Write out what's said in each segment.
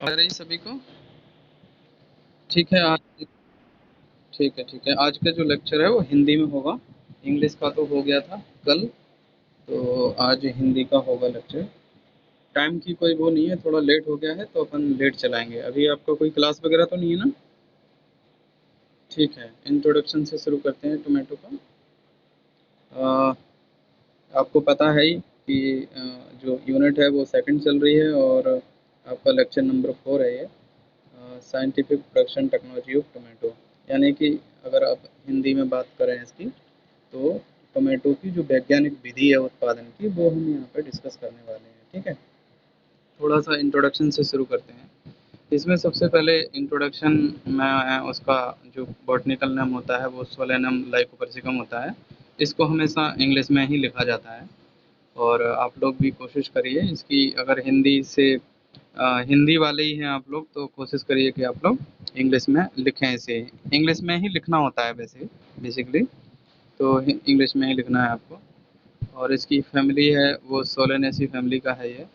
आ रही सभी को? ठीक है आज। ठीक है, आज का जो लेक्चर है वो हिंदी में होगा। इंग्लिश का तो हो गया था कल, तो आज हिंदी का होगा लेक्चर। टाइम की कोई वो नहीं है, थोड़ा लेट हो गया है तो अपन लेट चलाएंगे। अभी आपका कोई क्लास वगैरह तो नहीं है ना? ठीक है, इंट्रोडक्शन से शुरू करते हैं टोमेटो का। अ, आपको पता है ही कि जो यूनिट है वो सेकंड चल रही है और आपका लेक्चर नंबर 4 है ये। Scientific production technology of tomato, यानी कि अगर आप हिंदी में बात करें इसकी, तो टोमेटो की जो वैज्ञानिक विधि है उत्पादन की, वो हम यहाँ पे डिस्कस करने वाले हैं। ठीक है, थोड़ा सा इंट्रोडक्शन से शुरू करते हैं। इसमें सबसे पहले इंट्रोडक्शन में उसका जो बॉटनिकल नेम होता है वो सोलेनम लाइकोपर्सिकम होता है। इसको हमेशा इंग्लिश में ही लिखा जाता है और आप लोग भी कोशिश करिए इसकी, अगर हिंदी से हिंदी वाले ही हैं आप लोग तो कोशिश करिए कि आप लोग इंग्लिश में लिखें इसे। इंग्लिश में ही लिखना होता है वैसे बेसिकली, तो इंग्लिश में ही लिखना है आपको। और इसकी फैमिली है वो सोलेनेसी फैमिली का है ये।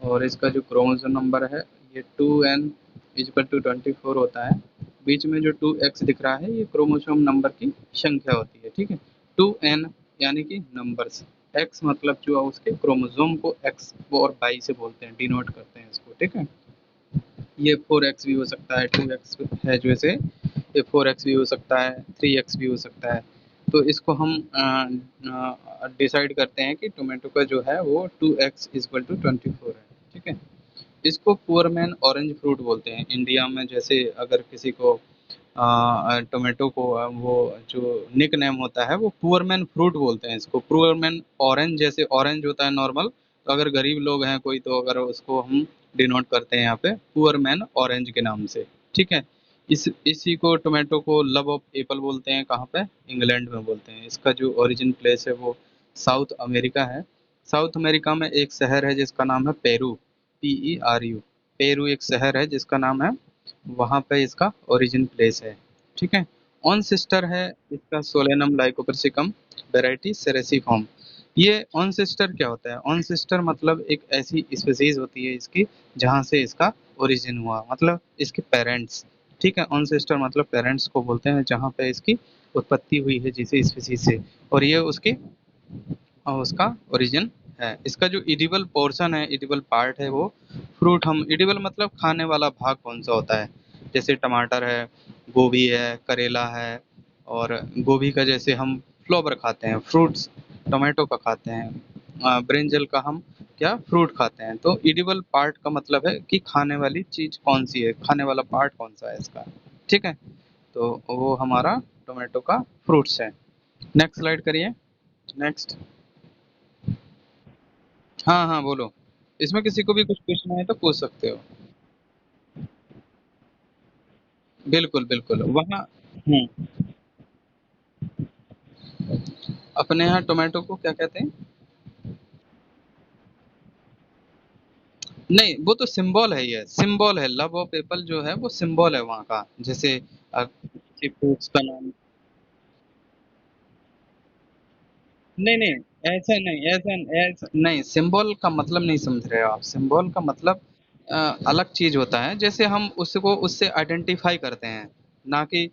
और इसका जो क्रोमोसोम नंबर है ये 2n इक्वल टू 24 होता है। बीच में जो 2x दिख रहा है ये क्रोमोसोम नंबर की संख्या होती है। ठीक है, 2n यानी कि नंबर्स, x मतलब जो है उसके क्रोमोसोम को x और y से बोलते हैं, डिनोट करते हैं इसको। ठीक है, ये 4x भी हो सकता है, 2x है जैसे, ये 4x भी हो सकता है, 3x भी हो सकता है। तो इसको हम डिसाइड करते हैं कि टोमेटो का जो है वो 2x इक्वल टू 24 है। ठीक है, इसको पुअर मैन ऑरेंज फ्रूट बोलते हैं इंडिया में। जैसे अगर किसी को टोमेटो को वो जो निक नेम होता है वो पुअर मैन फ्रूट बोलते हैं इसको। पुअर मैन ऑरेंज, जैसे ऑरेंज होता है नॉर्मल, तो अगर गरीब लोग हैं कोई तो अगर उसको हम डिनोट करते हैं यहाँ पे पुअर मैन ऑरेंज के नाम से। ठीक है, इसी को टोमेटो को लव ऑफ एप्पल बोलते हैं। कहाँ पे? इंग्लैंड में बोलते हैं। इसका जो ओरिजिन प्लेस है वो साउथ अमेरिका है। साउथ अमेरिका में एक शहर है जिसका नाम है पेरू, PERU। पेरू एक शहर है जिसका नाम है, वहाँ पे इसका ओरिजिन प्लेस है। ठीक है, ऑन सिस्टर है इसका सोलेनम लाइकोपर्सिकम, वेराइटी सेरेसिफॉर्म। ये ऑन सिस्टर क्या होता है? ऑन सिस्टर मतलब एक ऐसी स्पीसीज होती है इसकी जहाँ से इसका ओरिजिन हुआ, मतलब इसके पेरेंट्स। ठीक है, ऑन सिस्टर मतलब पेरेंट्स को बोलते हैं जहाँ पे इसकी उत्पत्ति हुई है जिस स्पीसीज से, और ये उसके उसका ओरिजिन है। इसका जो इडिबल पोर्शन है, इडिबल पार्ट है वो फ्रूट, हम इडिबल मतलब खाने वाला भाग कौन सा होता है, जैसे टमाटर है, गोभी है, करेला है। और गोभी का जैसे हम फ्लोवर खाते हैं, फ्रूट्स टोमेटो का खाते हैं, ब्रिंजल का हम क्या फ्रूट खाते हैं। तो इडिबल पार्ट का मतलब है कि खाने वाली चीज कौन सी है, खाने वाला पार्ट कौन सा है इसका। ठीक है, तो वो हमारा टोमेटो का फ्रूट्स है। नेक्स्ट स्लाइड करिए। नेक्स्ट। हाँ हाँ बोलो, इसमें किसी को भी कुछ पूछना है तो पूछ सकते हो। बिल्कुल बिल्कुल वहाँ। हम्म, अपने यहाँ टोमेटो को क्या कहते हैं? नहीं, वो तो सिंबल है, ये सिंबल है। लव ऑफ एप्पल जो है वो सिंबल है वहाँ का। जैसे किसी फ्रूट्स का नाम। नहीं नहीं, ऐसा नहीं, ऐसा नहीं, सिंबल का मतलब नहीं समझ रहे हो आप। सिंबल का मतलब अ, अलग चीज होता है। जैसे हम उसको उससे आइडेंटिफाई करते हैं, ना कि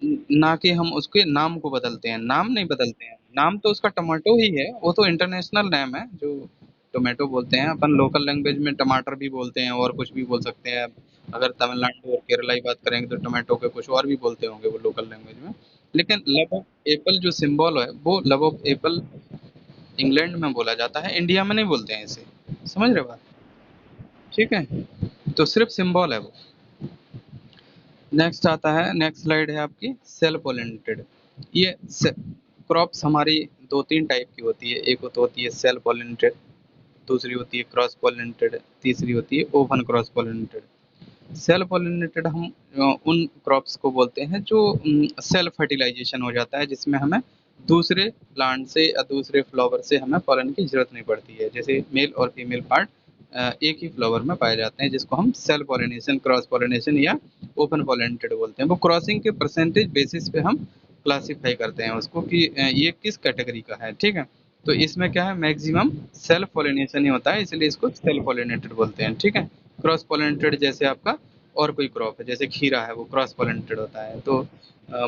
ना कि हम उसके नाम को बदलते हैं। नाम नहीं बदलते हैं, नाम तो उसका टमाटो ही है, वो तो इंटरनेशनल नेम है जो टोमेटो बोलते हैं। अपन लोकल लैंग्वेज में टमाटर भी बोलते हैं और कुछ भी बोल सकते हैं। अगर तमिलनाडु और केरला की बात करेंगे तो टोमेटो के कुछ और भी बोलते होंगे वो लोकल लैंग्वेज में। लेकिन लव ऑफ एप्पल जो सिंबल है वो लव ऑफ एप्पल इंग्लैंड में बोला जाता है, इंडिया में नहीं बोलते हैं इसे। समझ रहे हो बात? ठीक है, तो सिर्फ सिंबल है वो। नेक्स्ट आता है, नेक्स्ट स्लाइड है आपकी सेल्फ पोलिनेटेड। ये क्रॉप्स हमारी दो तीन टाइप की होती है। एक तो होती है सेल्फ पोलिनेटेड, दूसरी होती है क्रॉस पोलिनेटेड, तीसरी होती है open cross pollinated. Self pollinated हम उन क्रॉप्स को बोलते हैं जो सेल्फ फर्टिलाइजेशन हो जाता है, जिसमें हमें दूसरे प्लांट से या दूसरे फ्लावर से हमें पॉलन की जरूरत नहीं पड़ती है। जैसे मेल और फीमेल पार्ट एक ही फ्लावर में पाए जाते हैं, जिसको हम सेल्फ पॉलिनेशन, क्रॉस पॉलिनेशन या ओपन पॉलिनेटेड बोलते हैं। वो क्रॉसिंग के परसेंटेज बेसिस पे हम क्लासीफाई करते हैं उसको कि ये किस कैटेगरी का है। ठीक है, तो इसमें क्या है, मैक्सिमम सेल्फ पॉलिनेशन ही होता है, इसलिए इसको सेल्फ पॉलिनेटेड बोलते हैं। ठीक है, क्रॉस पोलिनेटेड जैसे आपका और कोई क्रॉप है, जैसे खीरा है वो क्रॉस पोलिनेटेड होता है, तो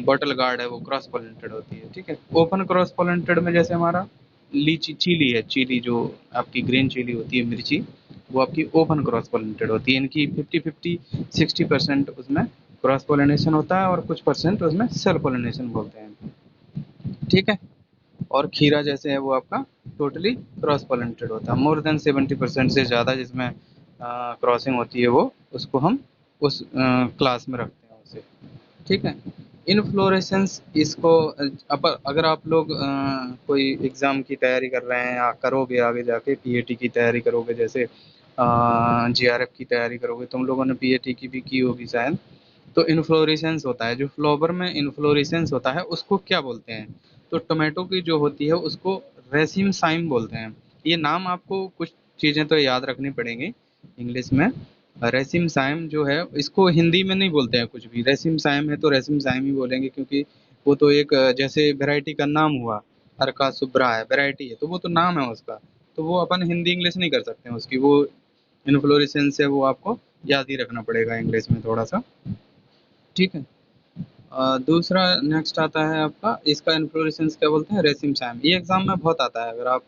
बॉटल गार्ड है वो क्रॉस पोलिनेटेड होती है, ठीक है। ओपन क्रॉस पोलिनेटेड में जैसे हमारा लीची चिली है, चिली जो आपकी ग्रीन चिली होती है, मिर्ची, वो आपकी ओपन क्रॉस पोलिनेटेड होती है। इनकी 50-50 60% उसमें क्रॉस पोलिनेशन होता है और कुछ परसेंट उसमें सेल्फ पोलिनेशन बोलते हैं, ठीक है। और खीरा जैसे है वो आपका टोटली क्रॉस पोलिनेटेड होता है, मोर देन 70% से ज़्यादा जिसमें क्रॉसिंग होती है वो, उसको हम उस क्लास में रखते हैं उसे, ठीक है। इनफ्लोरेसेंस इसको अगर आप लोग कोई एग्ज़ाम की तैयारी कर रहे हैं या करोगे आगे जाके, पीएटी की तैयारी करोगे, जैसे जीआरएफ की तैयारी करोगे, तुम लोगों ने पीएटी की भी की होगी शायद, तो इन्फ्लोरेसेंस होता है, जो फ्लावर में इन्फ्लोरेसेंस होता है उसको क्या बोलते हैं? तो टोमेटो की जो होती है उसको रेसिम साइम बोलते हैं। ये नाम आपको कुछ चीज़ें तो याद रखनी पड़ेंगी इंग्लिश में। रेसिम साइम जो है इसको हिंदी में नहीं बोलते हैं कुछ भी, रेसिम साइम है तो रेसिम साइम ही बोलेंगे, क्योंकि वो तो एक जैसे वैरायटी का नाम हुआ, अर्का सुब्रा है वैरायटी है, तो वो तो नाम है उसका, तो वो अपन हिंदी इंग्लिश नहीं कर सकते हैं उसकी, वो इन्फ्लोरेसेंस है वो आपको याद ही रखना पड़ेगा इंग्लिश में थोड़ा सा, ठीक है। दूसरा नेक्स्ट आता है आपका, इसका इन्फ्लोरेसेंस क्या बोलते हैं, रेसिम साइम। ये एग्जाम में बहुत आता है, अगर आप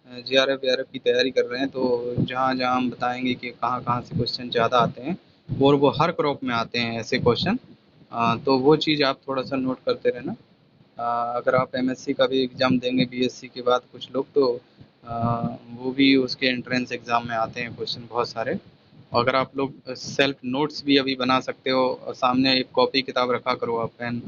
जीआरएफ वीआरएफ की तैयारी कर रहे हैं तो जहाँ जहाँ हम बताएंगे कि कहाँ कहाँ से क्वेश्चन ज़्यादा आते हैं, और वो हर क्रॉप में आते हैं ऐसे क्वेश्चन, तो वो चीज़ आप थोड़ा सा नोट करते रहना। अगर आप एमएससी का भी एग्ज़ाम देंगे बीएससी के बाद कुछ लोग, तो वो भी उसके एंट्रेंस एग्ज़ाम में आते हैं क्वेश्चन बहुत सारे। अगर आप लोग सेल्फ नोट्स भी अभी बना सकते हो, और सामने एक कॉपी किताब रखा करो आप पेन,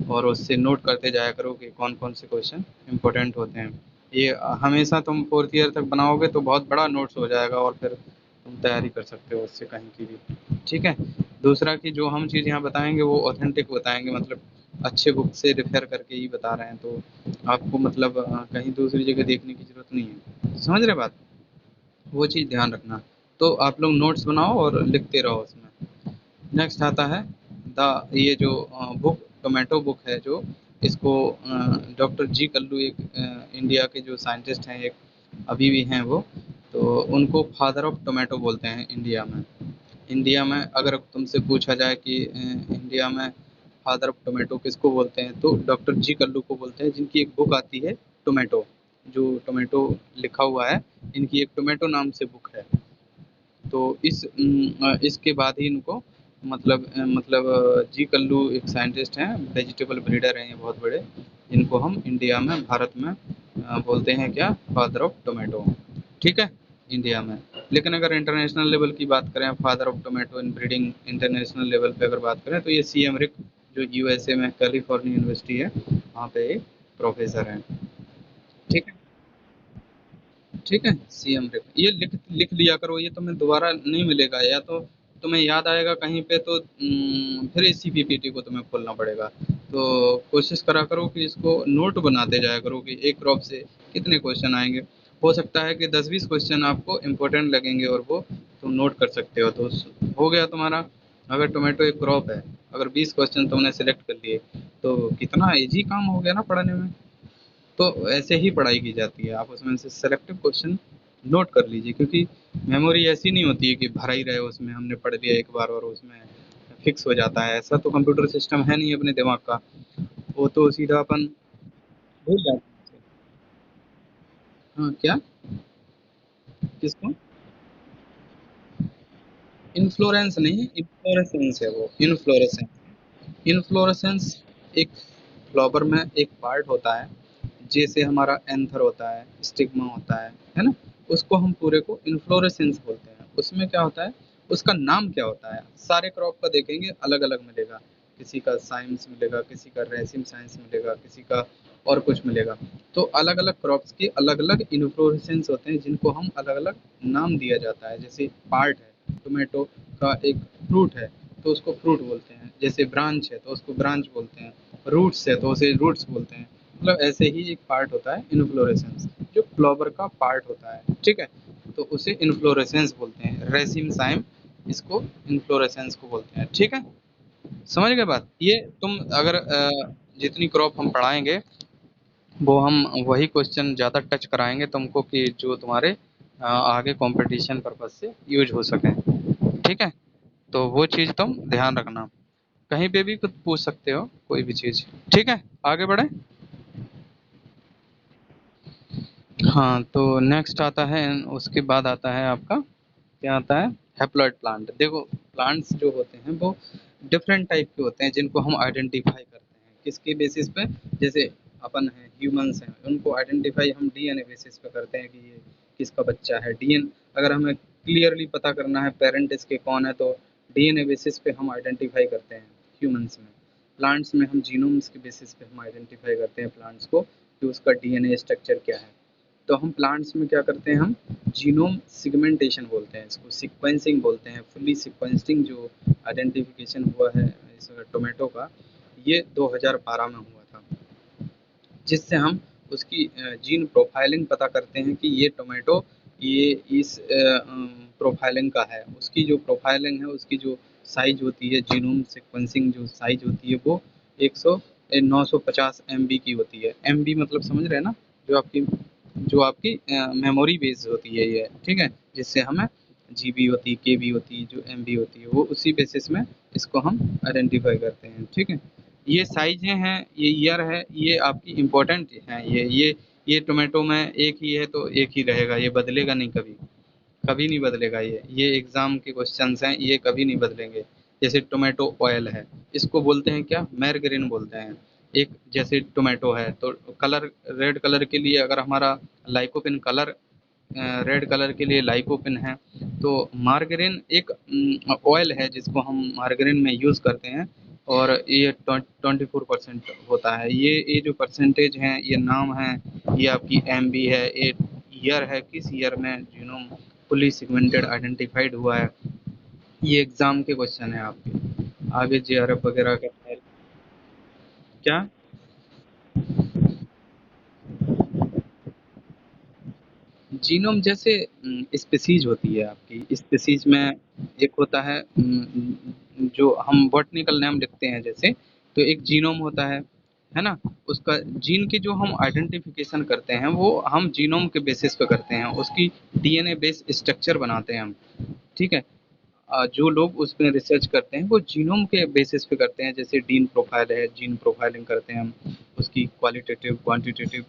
और उससे नोट करते जाया करो कि कौन कौन से क्वेश्चन इंपॉर्टेंट होते हैं। ये हमेशा तुम फोर्थ ईयर तक बनाओगे तो बहुत बड़ा नोट्स हो जाएगा, और फिर तुम तैयारी कर सकते हो उससे कहीं की भी, ठीक है। दूसरा कि जो हम चीज़ यहाँ बताएंगे वो ऑथेंटिक बताएंगे, मतलब अच्छे बुक से रेफर करके ही बता रहे हैं, तो आपको मतलब कहीं दूसरी जगह देखने की जरूरत नहीं है, समझ रहे बात, वो चीज़ ध्यान रखना। तो आप लोग नोट्स बनाओ और लिखते रहो उसमें। नेक्स्ट आता है ये जो बुक, टोमेटो बुक है जो, इसको डॉक्टर जी कल्लू, एक इंडिया के जो साइंटिस्ट हैं एक, अभी भी हैं वो, तो उनको फादर ऑफ टोमेटो बोलते हैं इंडिया में। इंडिया में अगर तुमसे पूछा जाए कि इंडिया में फादर ऑफ टोमेटो किसको बोलते हैं, तो डॉक्टर जी कल्लू को बोलते हैं, जिनकी एक बुक आती है टोमेटो, जो टोमेटो लिखा हुआ है, इनकी एक टोमेटो नाम से बुक है। तो इसके बाद ही इनको जी कल्लू एक साइंटिस्ट हैं, वेजिटेबल ब्रीडर हैं ये बहुत बड़े, जिनको हम इंडिया में, भारत में बोलते हैं क्या, फादर ऑफ टोमेटो, ठीक है, इंडिया में। लेकिन अगर इंटरनेशनल लेवल की बात करें, father of tomato in breeding international level पे अगर बात करें, तो ये सीएम रिक, जो यूएसए में कैलिफोर्निया यूनिवर्सिटी है, वहाँ पे एक प्रोफेसर हैं, ठीक है। ठीक है, सीएम रिक, ये लिख लिख लिया करो, ये तुम्हें दोबारा नहीं मिलेगा, या तो तुम्हें याद आएगा कहीं पे तो फिर इसी पीपीटी को तुम्हें खोलना पड़ेगा। तो कोशिश करा करो कि इसको नोट बनाते जाया करो कि एक क्रॉप से कितने क्वेश्चन आएंगे। हो सकता है कि 10-20 क्वेश्चन आपको इम्पोर्टेंट लगेंगे और वो तुम नोट कर सकते हो, तो हो गया तुम्हारा। अगर टोमेटो एक क्रॉप है, अगर 20 क्वेश्चन तुमने सेलेक्ट कर लिए, तो कितना इजी काम हो गया ना पढ़ने में। तो ऐसे ही पढ़ाई की जाती है, आप उसमें से सेलेक्टिव क्वेश्चन नोट कर लीजिए, क्योंकि मेमोरी ऐसी नहीं होती है कि भरा ही रहे उसमें, हमने पढ़ लिया एक बार और उसमें फिक्स हो जाता है, ऐसा तो कंप्यूटर सिस्टम है नहीं अपने दिमाग का, वो तो सीधा अपन भूल जाते हैं। हाँ क्या, किसको, इन्फ्लोरेंस नहीं, इन्फ्लोरेसेंस है वो, इन्फ्लोरेसेंस। इन्फ्लोरेसेंस एक फ्लावर में एक पार्ट होता है, जैसे हमारा एंथर होता है, स्टिग्मा होता है ना, उसको हम पूरे को इन्फ्लोरेसेंस बोलते हैं। उसमें क्या होता है, उसका नाम क्या होता है, सारे क्रॉप का देखेंगे अलग अलग मिलेगा, किसी का साइंस मिलेगा, किसी का रेसिम साइंस मिलेगा, किसी का और कुछ मिलेगा। तो अलग अलग क्रॉप्स के अलग अलग इन्फ्लोरेसेंस होते हैं, जिनको हम अलग अलग नाम दिया जाता है। जैसे पार्ट है टोमेटो का, एक फ्रूट है तो उसको फ्रूट बोलते हैं, जैसे ब्रांच है तो उसको ब्रांच बोलते हैं, रूट्स है तो उसे रूट्स बोलते हैं। मतलब ऐसे ही एक पार्ट होता है इन्फ्लोरेसेंस, जो फ्लावर का पार्ट होता है, ठीक है, तो उसे इन्फ्लोरेसेंस बोलते हैं। रेसिम साइम इसको इन्फ्लोरेसेंस को बोलते हैं, ठीक है। समझ गए बात, ये तुम अगर जितनी क्रॉप हम पढ़ाएंगे, वो हम वही क्वेश्चन ज़्यादा टच कराएंगे तुमको कि जो तुम्हारे आगे कंपटीशन पर्पज से यूज हो सकें, ठीक है, तो वो चीज़ तुम ध्यान रखना। कहीं पे भी कुछ पूछ सकते हो, कोई भी चीज़। ठीक है, आगे बढ़े। हाँ, तो नेक्स्ट आता है, उसके बाद आता है आपका, क्या आता है, हैप्लॉइड प्लांट। देखो, प्लांट्स जो होते हैं वो डिफरेंट टाइप के होते हैं, जिनको हम आइडेंटिफाई करते हैं किसके बेसिस पे। जैसे अपन हैं, ह्यूमंस हैं, उनको आइडेंटिफाई हम डीएनए बेसिस पे करते हैं कि ये किसका बच्चा है। डीएन अगर हमें क्लियरली पता करना है पेरेंट इसके कौन है, तो डीएनए बेसिस पे हम आइडेंटिफाई करते हैं ह्यूमंस में। प्लांट्स में हम जीनोम्स के बेसिस पे हम आइडेंटिफाई करते हैं प्लांट्स को, कि उसका डीएनए स्ट्रक्चर क्या है। तो हम प्लांट्स में क्या करते हैं, हम जीनोम सिगमेंटेशन बोलते हैं इसको, सीक्वेंसिंग बोलते हैं। फुल्ली सीक्वेंसिंग जो आइडेंटिफिकेशन हुआ है इस टोमेटो का, ये 2012 में हुआ था, जिससे हम उसकी जीन प्रोफाइलिंग पता करते हैं कि ये टोमेटो ये इस प्रोफाइलिंग का है। उसकी जो प्रोफाइलिंग है, उसकी जो साइज होती है, जीनोम सिक्वेंसिंग जो साइज होती है, वो 950 MB की होती है। MB मतलब समझ रहे हैं ना, जो आपकी मेमोरी बेस होती है ये, ठीक है, जिससे हमें GB होती है, KB होती है, जो MB होती है, वो उसी बेसिस में इसको हम आइडेंटिफाई करते हैं। ठीक है, ये साइजें हैं, ये ईयर है, ये आपकी इम्पोर्टेंट हैं। ये टोमेटो में एक ही है तो एक ही रहेगा, ये बदलेगा नहीं कभी, कभी नहीं बदलेगा। ये एग्जाम के क्वेश्चंस हैं, ये कभी नहीं बदलेंगे। जैसे टोमेटो ऑयल है, इसको बोलते हैं क्या, मैर्गरीन बोलते हैं। एक जैसे टोमेटो है, तो कलर, रेड कलर के लिए अगर हमारा लाइकोपिन कलर, रेड कलर के लिए लाइकोपिन है, तो मार्गरीन एक ऑयल है जिसको हम मार्गरीन में यूज़ करते हैं। और ये 24% होता है। ये जो परसेंटेज हैं, ये नाम है, ये आपकी MB है, ये ईयर है, किस ईयर में जीनोम फुली सेगमेंटेड आइडेंटिफाइड हुआ है। ये एग्जाम के क्वेश्चन है आपके, आगे JRF वगैरह का क्या। जीनोम जैसे स्पीसीज होती है आपकी, स्पीसीज में एक होता है जो हम बॉटनिकल नेम लिखते हैं जैसे, तो एक जीनोम होता है ना। उसका जीन की जो हम आइडेंटिफिकेशन करते हैं, वो हम जीनोम के बेसिस पे करते हैं, उसकी डीएनए बेस स्ट्रक्चर बनाते हैं हम। ठीक है, जो लोग उसमें रिसर्च करते हैं वो जीनोम के बेसिस पे करते हैं। जैसे जीन प्रोफाइल है, जीन प्रोफाइलिंग करते हैं हम, उसकी क्वालिटेटिव क्वांटिटेटिव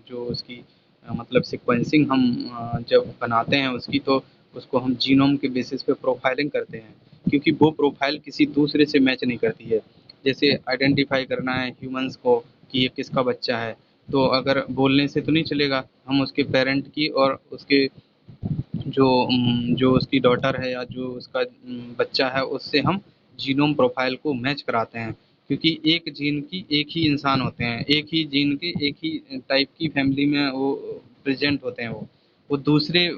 जो उसकी मतलब सीक्वेंसिंग हम जब बनाते हैं उसकी, तो उसको हम जीनोम के बेसिस पे प्रोफाइलिंग करते हैं, क्योंकि वो प्रोफाइल किसी दूसरे से मैच नहीं करती है। जैसे आइडेंटिफाई करना है ह्यूमंस को कि ये किसका बच्चा है, तो अगर बोलने से तो नहीं चलेगा, हम उसके पेरेंट की और उसके जो उसकी डॉटर है या जो उसका बच्चा है, उससे हम जीनोम प्रोफाइल को मैच कराते हैं। क्योंकि एक जीन की एक ही इंसान होते हैं, एक ही जीन के एक ही टाइप की फैमिली में वो प्रेजेंट होते हैं। वो दूसरे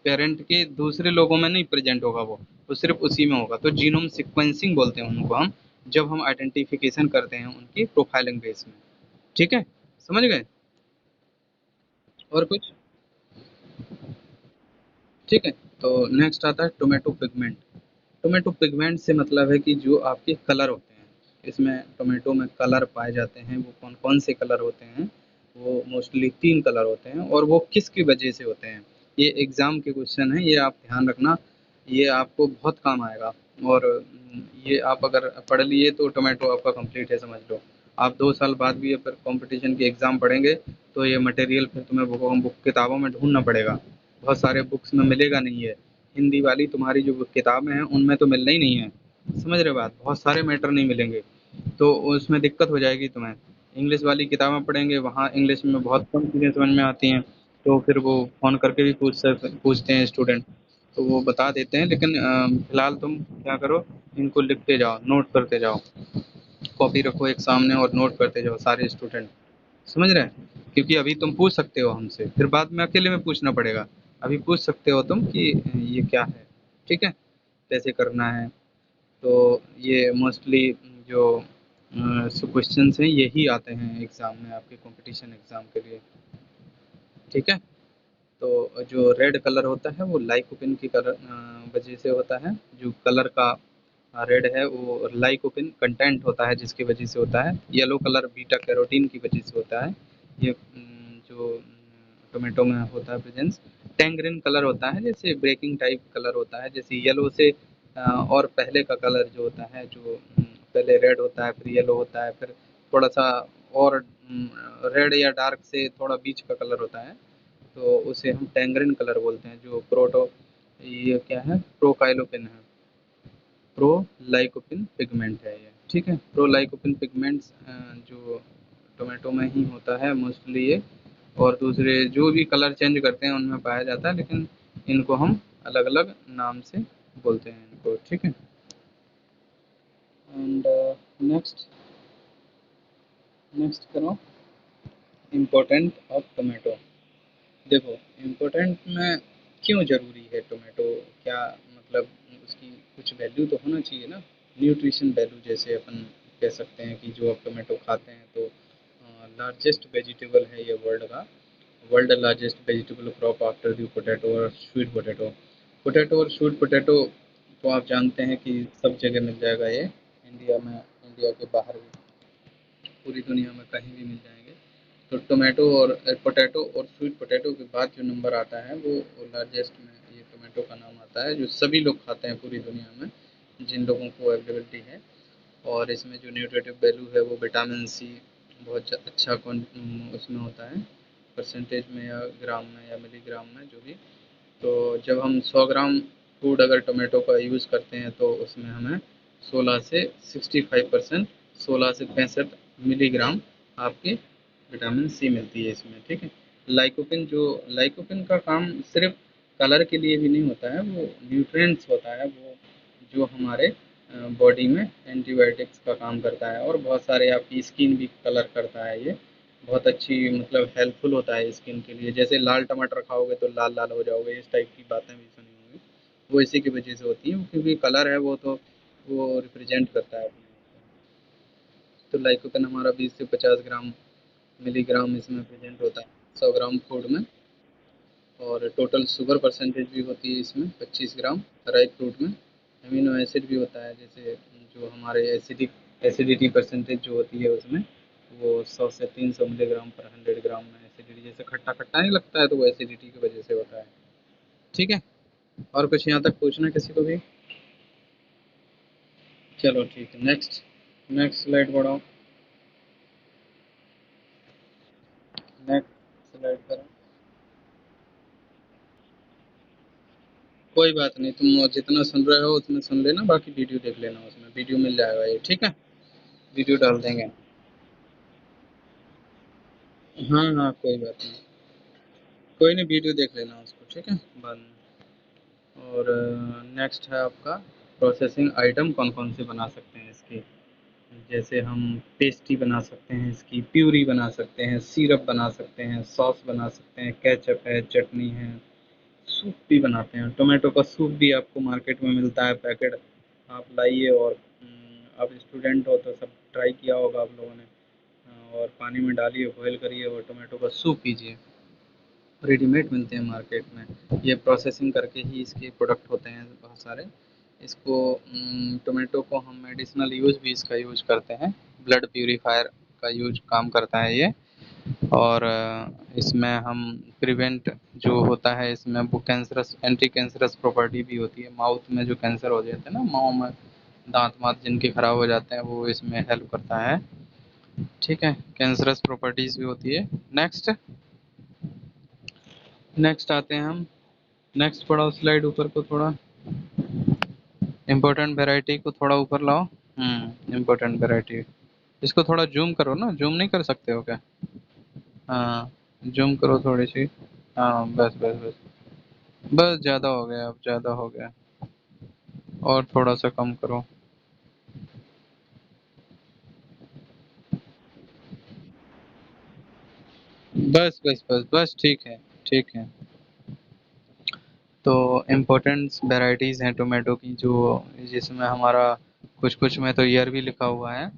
पेरेंट के दूसरे लोगों में नहीं प्रेजेंट होगा, वो सिर्फ उसी में होगा। तो जीनोम सिक्वेंसिंग बोलते हैं उनको हम, जब हम आइडेंटिफिकेशन करते हैं उनकी प्रोफाइलिंग बेस में। ठीक है, समझ गए। और कुछ। ठीक है, तो नेक्स्ट आता है टोमेटो पिगमेंट। टोमेटो पिगमेंट से मतलब है कि जो आपके कलर होते हैं, इसमें टोमेटो में कलर पाए जाते हैं। वो कौन कौन से कलर होते हैं, वो मोस्टली 3 कलर होते हैं, और वो किसकी वजह से होते हैं। ये एग्जाम के क्वेश्चन है, ये आप ध्यान रखना, ये आपको बहुत काम आएगा। और ये आप अगर पढ़ लिए तो टोमेटो आपका कंप्लीट है, समझ लो। आप 2 साल बाद भी अगर कंपटीशन के एग्जाम पढ़ेंगे, तो ये मटेरियल फिर तुम्हें बुक किताबों में ढूंढना पड़ेगा, बहुत सारे बुक्स में मिलेगा नहीं है। हिंदी वाली तुम्हारी जो किताबें हैं उनमें तो मिलना ही नहीं है, समझ रहे बात, बहुत सारे मैटर नहीं मिलेंगे, तो उसमें दिक्कत हो जाएगी तुम्हें। इंग्लिश वाली किताबें पढ़ेंगे, वहाँ इंग्लिश में बहुत कम चीज़ें समझ में आती हैं, तो फिर वो फ़ोन करके भी पूछते हैं स्टूडेंट, तो वो बता देते हैं। लेकिन फिलहाल तुम क्या करो, इनको लिखते जाओ, नोट करते जाओ, कॉपी रखो एक सामने और नोट करते जाओ सारे स्टूडेंट, समझ रहे हैं। क्योंकि अभी तुम पूछ सकते हो हमसे, फिर बाद में अकेले में पूछना पड़ेगा। अभी पूछ सकते हो तुम कि ये क्या है, ठीक है, कैसे करना है। तो ये मोस्टली जो क्वेश्चंस हैं यही आते हैं एग्ज़ाम में, आपके कंपटीशन एग्ज़ाम के लिए। ठीक है, तो जो रेड कलर होता है वो लाइकोपिन की कलर वजह से होता है। जो कलर का रेड है वो लाइकोपिन कंटेंट होता है, जिसकी वजह से होता है। येलो कलर बीटा कैरोटीन की वजह से होता है। ये जो टोमेटो में होता है प्रेजेंस। टैंगरिन कलर होता है, जैसे ब्रेकिंग टाइप कलर होता है, जैसे येलो से और पहले का कलर जो होता है, जो पहले रेड होता है, फिर येलो होता है, फिर थोड़ा सा और रेड या डार्क से थोड़ा बीच का कलर होता है, तो उसे हम टैंगरिन कलर बोलते हैं। जो प्रोटो ये क्या है, प्रोकाइलोपिन है, प्रोलाइकोपिन पिगमेंट है ये, ठीक है। प्रोलाइकोपिन पिगमेंट्स जो टोमेटो में ही होता है मोस्टली ये, और दूसरे जो भी कलर चेंज करते हैं उनमें पाया जाता है, लेकिन इनको हम अलग अलग नाम से बोलते हैं इनको, ठीक है। एंड नेक्स्ट नेक्स्ट करो, इम्पोर्टेंट ऑफ टोमेटो। देखो, इम्पोर्टेंट में क्यों ज़रूरी है टोमेटो, क्या मतलब उसकी कुछ वैल्यू तो होना चाहिए ना, न्यूट्रिशन वैल्यू, जैसे अपन कह सकते हैं कि जो आप टोमेटो खाते हैं तो लार्जेस्ट वेजिटेबल है ये वर्ल्ड का, world largest vegetable crop after the potato और स्वीट पोटैटो। पोटैटो और स्वीट पोटैटो तो आप जानते हैं कि सब जगह मिल जाएगा ये, इंडिया में, इंडिया के बाहर भी, पूरी दुनिया में कहीं भी मिल जाएंगे। तो टोमेटो और पोटैटो और स्वीट पोटैटो के बाद जो नंबर आता है वो लार्जेस्ट में ये टोमेटो का नाम आता है, जो सभी लोग खाते हैं पूरी दुनिया में, जिन लोगों को अवेलेबिलिटी है। और इसमें जो न्यूट्रिटिव वैल्यू है वो विटामिन सी बहुत अच्छा उसमें होता है, परसेंटेज में या ग्राम में या मिलीग्राम में, जो भी। तो जब हम 100 ग्राम फूड अगर टोमेटो का यूज़ करते हैं तो उसमें हमें 16 से 65%, 16 से 65 मिलीग्राम आपके विटामिन सी मिलती है इसमें, ठीक है। लाइकोपिन, जो लाइकोपिन का काम सिर्फ कलर के लिए भी नहीं होता है, वो न्यूट्रिएंट्स होता है, वो जो हमारे बॉडी में एंटीबायोटिक्स का काम करता है, और बहुत सारे आपकी स्किन भी कलर करता है ये, बहुत अच्छी मतलब हेल्पफुल होता है स्किन के लिए। जैसे लाल टमाटर खाओगे तो लाल लाल हो जाओगे, इस टाइप की बातें भी सुनी होंगी, वो इसी की वजह से होती है, क्योंकि कलर है वो, तो वो रिप्रेजेंट करता है अपने। तो लाइकोपेन हमारा 20 से 50 ग्राम मिलीग्राम इसमें प्रेजेंट होता है 100 ग्राम फूड में। और टोटल शुगर परसेंटेज भी होती है इसमें 25 ग्राम ड्राई फ्रूट में। अमीनो एसिड भी होता है, जैसे जो हमारे एसिडिटी परसेंटेज जो होती है उसमें, वो 100 से 300 मिलीग्राम पर 100 ग्राम में एसिडिटी, जैसे खट्टा खट्टा नहीं लगता है तो वो एसिडिटी की वजह से होता है, ठीक है। और कुछ यहाँ तक पूछना किसी को भी? चलो ठीक है, नेक्स्ट नेक्स्ट स्लाइड बढ़ाओ, नेक्स्ट स्लाइड करो। कोई बात नहीं, तुम जितना सुन रहे हो उतना सुन लेना, बाकी वीडियो देख लेना, उसमें वीडियो मिल जाएगा ये, ठीक है। वीडियो डाल देंगे। हाँ हाँ, कोई बात नहीं, कोई नहीं, वीडियो देख लेना उसको, ठीक है, बाद में। और नेक्स्ट है आपका प्रोसेसिंग आइटम, कौन कौन से बना सकते हैं इसके। जैसे हम पेस्ट्री बना सकते हैं इसकी, प्यूरी बना सकते हैं, सिरप बना सकते हैं, सॉस बना सकते हैं, केचप है, चटनी है, सूप भी बनाते हैं। टोमेटो का सूप भी आपको मार्केट में मिलता है पैकेट, आप लाइए, और आप स्टूडेंट हो तो सब ट्राई किया होगा आप लोगों ने। और पानी में डालिए, बॉयल करिए और टोमेटो का सूप पीजिए, रेडीमेड मिलते हैं मार्केट में। ये प्रोसेसिंग करके ही इसके प्रोडक्ट होते हैं बहुत सारे। इसको टोमेटो को हम मेडिसिनल यूज़ भी इसका यूज़ करते हैं, ब्लड प्यूरीफायर का यूज काम करता है ये। और इसमें हम प्रिवेंट जो होता है इसमें, वो कैंसरस, एंटी कैंसरस प्रॉपर्टी भी होती है। माउथ में जो कैंसर हो जाते हैं ना, मुँह में दांत वाँत जिनके खराब हो जाते हैं, वो इसमें हेल्प करता है, ठीक है। कैंसरस प्रॉपर्टीज भी होती है। नेक्स्ट नेक्स्ट आते हैं हम, नेक्स्ट पढ़ाओ स्लाइड ऊपर को थोड़ा, इम्पोर्टेंट वैरायटी को थोड़ा ऊपर लाओ। इम्पोर्टेंट वैरायटी, इसको थोड़ा जूम करो ना, जूम नहीं कर सकते हो क्या? हाँ, जूम करो थोड़ी सी। हाँ, बस बस बस, बस ज़्यादा हो गया, अब ज़्यादा हो गया, और थोड़ा सा कम करो। बस बस बस बस, ठीक है, ठीक है। तो इम्पोर्टेंट वैरायटीज़ हैं टोमेटो की, जो जिसमें हमारा कुछ कुछ में तो ईयर भी लिखा हुआ है।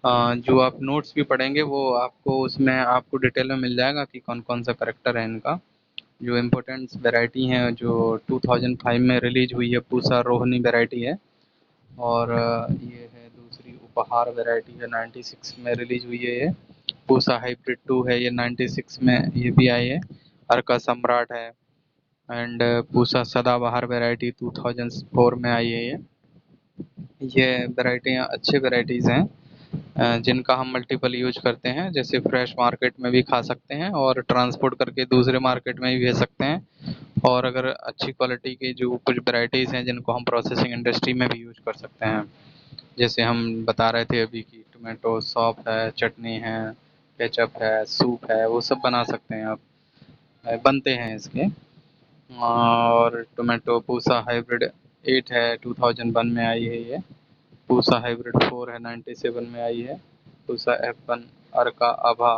जो आप नोट्स भी पढ़ेंगे वो आपको उसमें आपको डिटेल में मिल जाएगा कि कौन कौन सा करेक्टर है इनका। जो इम्पोर्टेंट वैरायटी हैं, जो 2005 में रिलीज हुई है, पूसा रोहिणी वैरायटी है। और ये है दूसरी, उपहार वैरायटी है, 96 में रिलीज हुई है ये। पूसा हाइब्रिड 2 है, ये 96 में ये भी आई है। अर्का सम्राट है। एंड पूसा सदाबहार वैरायटी 2004 में आई है ये। ये वैरायटियाँ अच्छे वैराइटीज़ हैं, जिनका हम मल्टीपल यूज करते हैं। जैसे फ्रेश मार्केट में भी खा सकते हैं और ट्रांसपोर्ट करके दूसरे मार्केट में भी भेज सकते हैं। और अगर अच्छी क्वालिटी की जो कुछ वैराइटीज़ हैं जिनको हम प्रोसेसिंग इंडस्ट्री में भी यूज कर सकते हैं। जैसे हम बता रहे थे अभी कि टोमेटो सॉप है, चटनी है, केचप है, सूप है, वो सब बना सकते हैं आप। बनते हैं इसके। और टोमेटो पूसा हाइब्रिड 8 है, 2001 में आई है ये। पूसा हाइब्रिड 4 है, 97 में आई है। पूसा F1, अर्का आभा,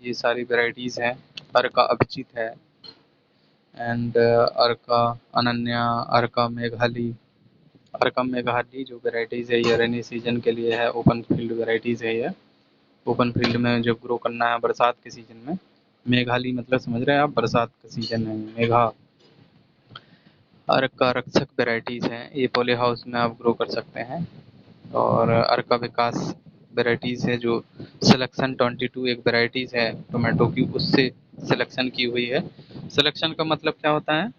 ये सारी वैराइटीज़ हैं। अर्का अभिजीत है, एंड अर्का अनन्या, अर्का मेघाली। अर्का मेघाली जो वैराइटीज़ है ये रेनी सीजन के लिए है, ओपन फील्ड वैराइटीज़ है ये। ओपन फील्ड में जब ग्रो करना है बरसात के सीजन में। मेघाली मतलब समझ रहे हैं आप, बरसात का सीजन है मेघा। अर्का रक्षक वैराइटीज़ हैं, ये पॉली हाउस में आप ग्रो कर सकते हैं। और अर्का विकास वैराइटीज़ है जो सिलेक्शन 22 एक वैराइटीज़ है टोमेटो की, उससे सिलेक्शन की हुई है। सिलेक्शन का मतलब क्या होता है,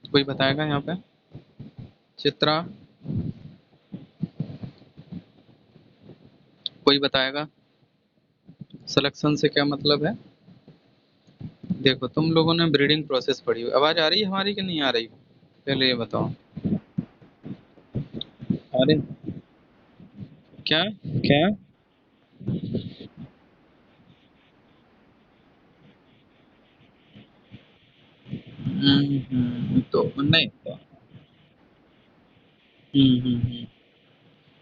कोई बताएगा यहाँ पे? चित्रा, कोई बताएगा सिलेक्शन से क्या मतलब है? देखो तुम लोगों ने ब्रीडिंग प्रोसेस पढ़ी हुई, आवाज आ रही है हमारी कि नहीं आ रही? पहले ये बताओ। अरे क्या क्या? तो नहीं तो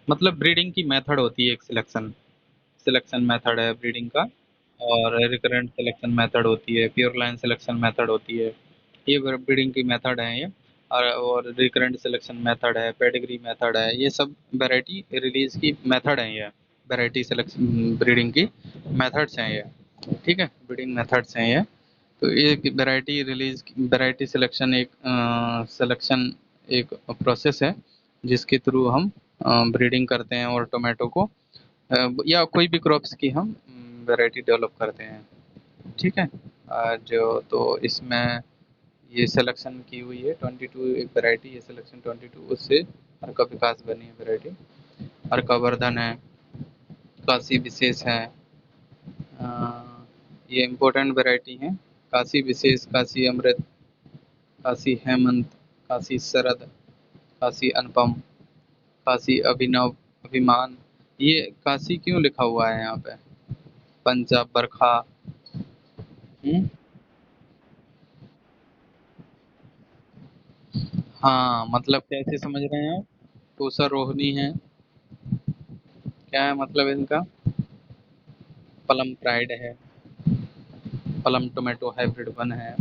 मतलब ब्रीडिंग की मेथड होती है एक, सिलेक्शन सिलेक्शन मेथड है ब्रीडिंग का। और रिकरेंट सिलेक्शन मेथड होती है, प्योर लाइन सिलेक्शन मेथड होती है। ये ब्रीडिंग की मेथड है ये। और रिकरेंट सिलेक्शन मेथड है, पेडिग्री मेथड है, ये सब वैरायटी रिलीज की मेथड है ये। वैरायटी सिलेक्शन ब्रीडिंग की मेथड्स हैं ये। ठीक है, ब्रीडिंग मेथड्स हैं ये। तो ये वैरायटी रिलीज, वैरायटी सिलेक्शन एक सिलेक्शन एक प्रोसेस है जिसके थ्रू हम ब्रीडिंग करते हैं और टोमेटो को या कोई भी क्रॉप्स की हम वैरायटी डेवलप करते हैं। ठीक है। जो तो इसमें ये सिलेक्शन की हुई है 22 एक वैरायटी है, सिलेक्शन 22 उससे अर्का विकास बनी है वैरायटी। अर्का वर्धन है, काशी विशेष है। अ, ये इम्पोर्टेंट वैरायटी है। काशी विशेष, काशी अमृत, काशी हेमंत, काशी शरद, काशी अनुपम, काशी अभिनव, अभिमान। ये काशी क्यों लिखा हुआ है यहाँ पे? पंजाब बरखा। हाँ मतलब कैसे समझ रहे हैं आप? पूसा रोहिणी है, क्या है मतलब इनका? पलम प्राइड है, पलम टोमेटो हाइब्रिड 1 है,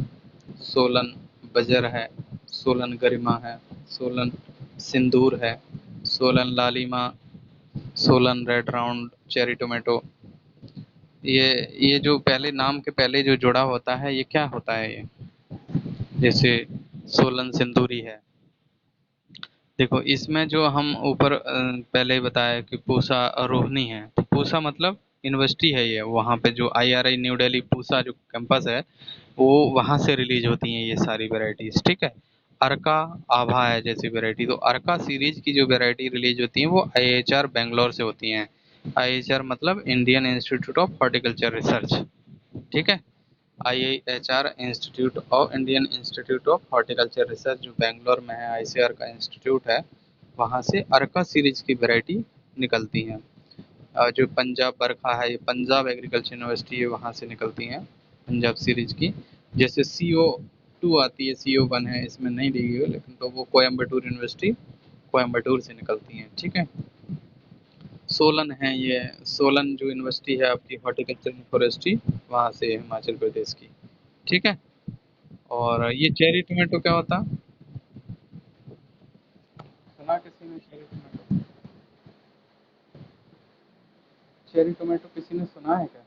सोलन बजर है, सोलन गरिमा है, सोलन सिंदूर है, सोलन लालिमा, Solan red round cherry tomato. ये जो पहले नाम के पहले जो जुड़ा होता है ये क्या होता है ये? जैसे सोलन सिंदूरी है। देखो इसमें जो हम ऊपर पहले ही बताया कि पूसा रोहिणी है, तो पूसा मतलब यूनिवर्सिटी है ये, वहाँ पे जो IRI न्यू दिल्ली पूसा जो कैंपस है वो वहाँ से रिलीज होती हैं ये सारी वैरायटीज। ठीक है। अर्का आभा है जैसी वैरायटी, तो अर्का सीरीज की जो वैरायटी रिलीज होती है वो IHR बेंगलोर से होती हैं। IHR मतलब Indian institute of horticulture research. ठीक है। IIHR institute of Indian institute of horticulture research जो बेंगलोर में है, ICR का इंस्टीट्यूट है, वहाँ से अर्का सीरीज की वैरायटी निकलती हैं। जो पंजाब बरखा है ये पंजाब एग्रीकल्चर यूनिवर्सिटी है, वहाँ से निकलती हैं पंजाब सीरीज की। जैसे CO2 आती है, CO1 है इसमें नहीं दी गई है, लेकिन तो वो कोयम्बटूर यूनिवर्सिटी कोयम्बटूर से निकलती हैं। ठीक है। सोलन है ये, सोलन जो यूनिवर्सिटी है आपकी हॉर्टिकल्चर फॉरेस्ट्री, वहाँ से है, हिमाचल प्रदेश की। ठीक है। और ये चेरी टोमेटो क्या होता? सुना किसी ने चेरी टोमेटो? चेरी टोमेटो किसी ने सुना है क्या?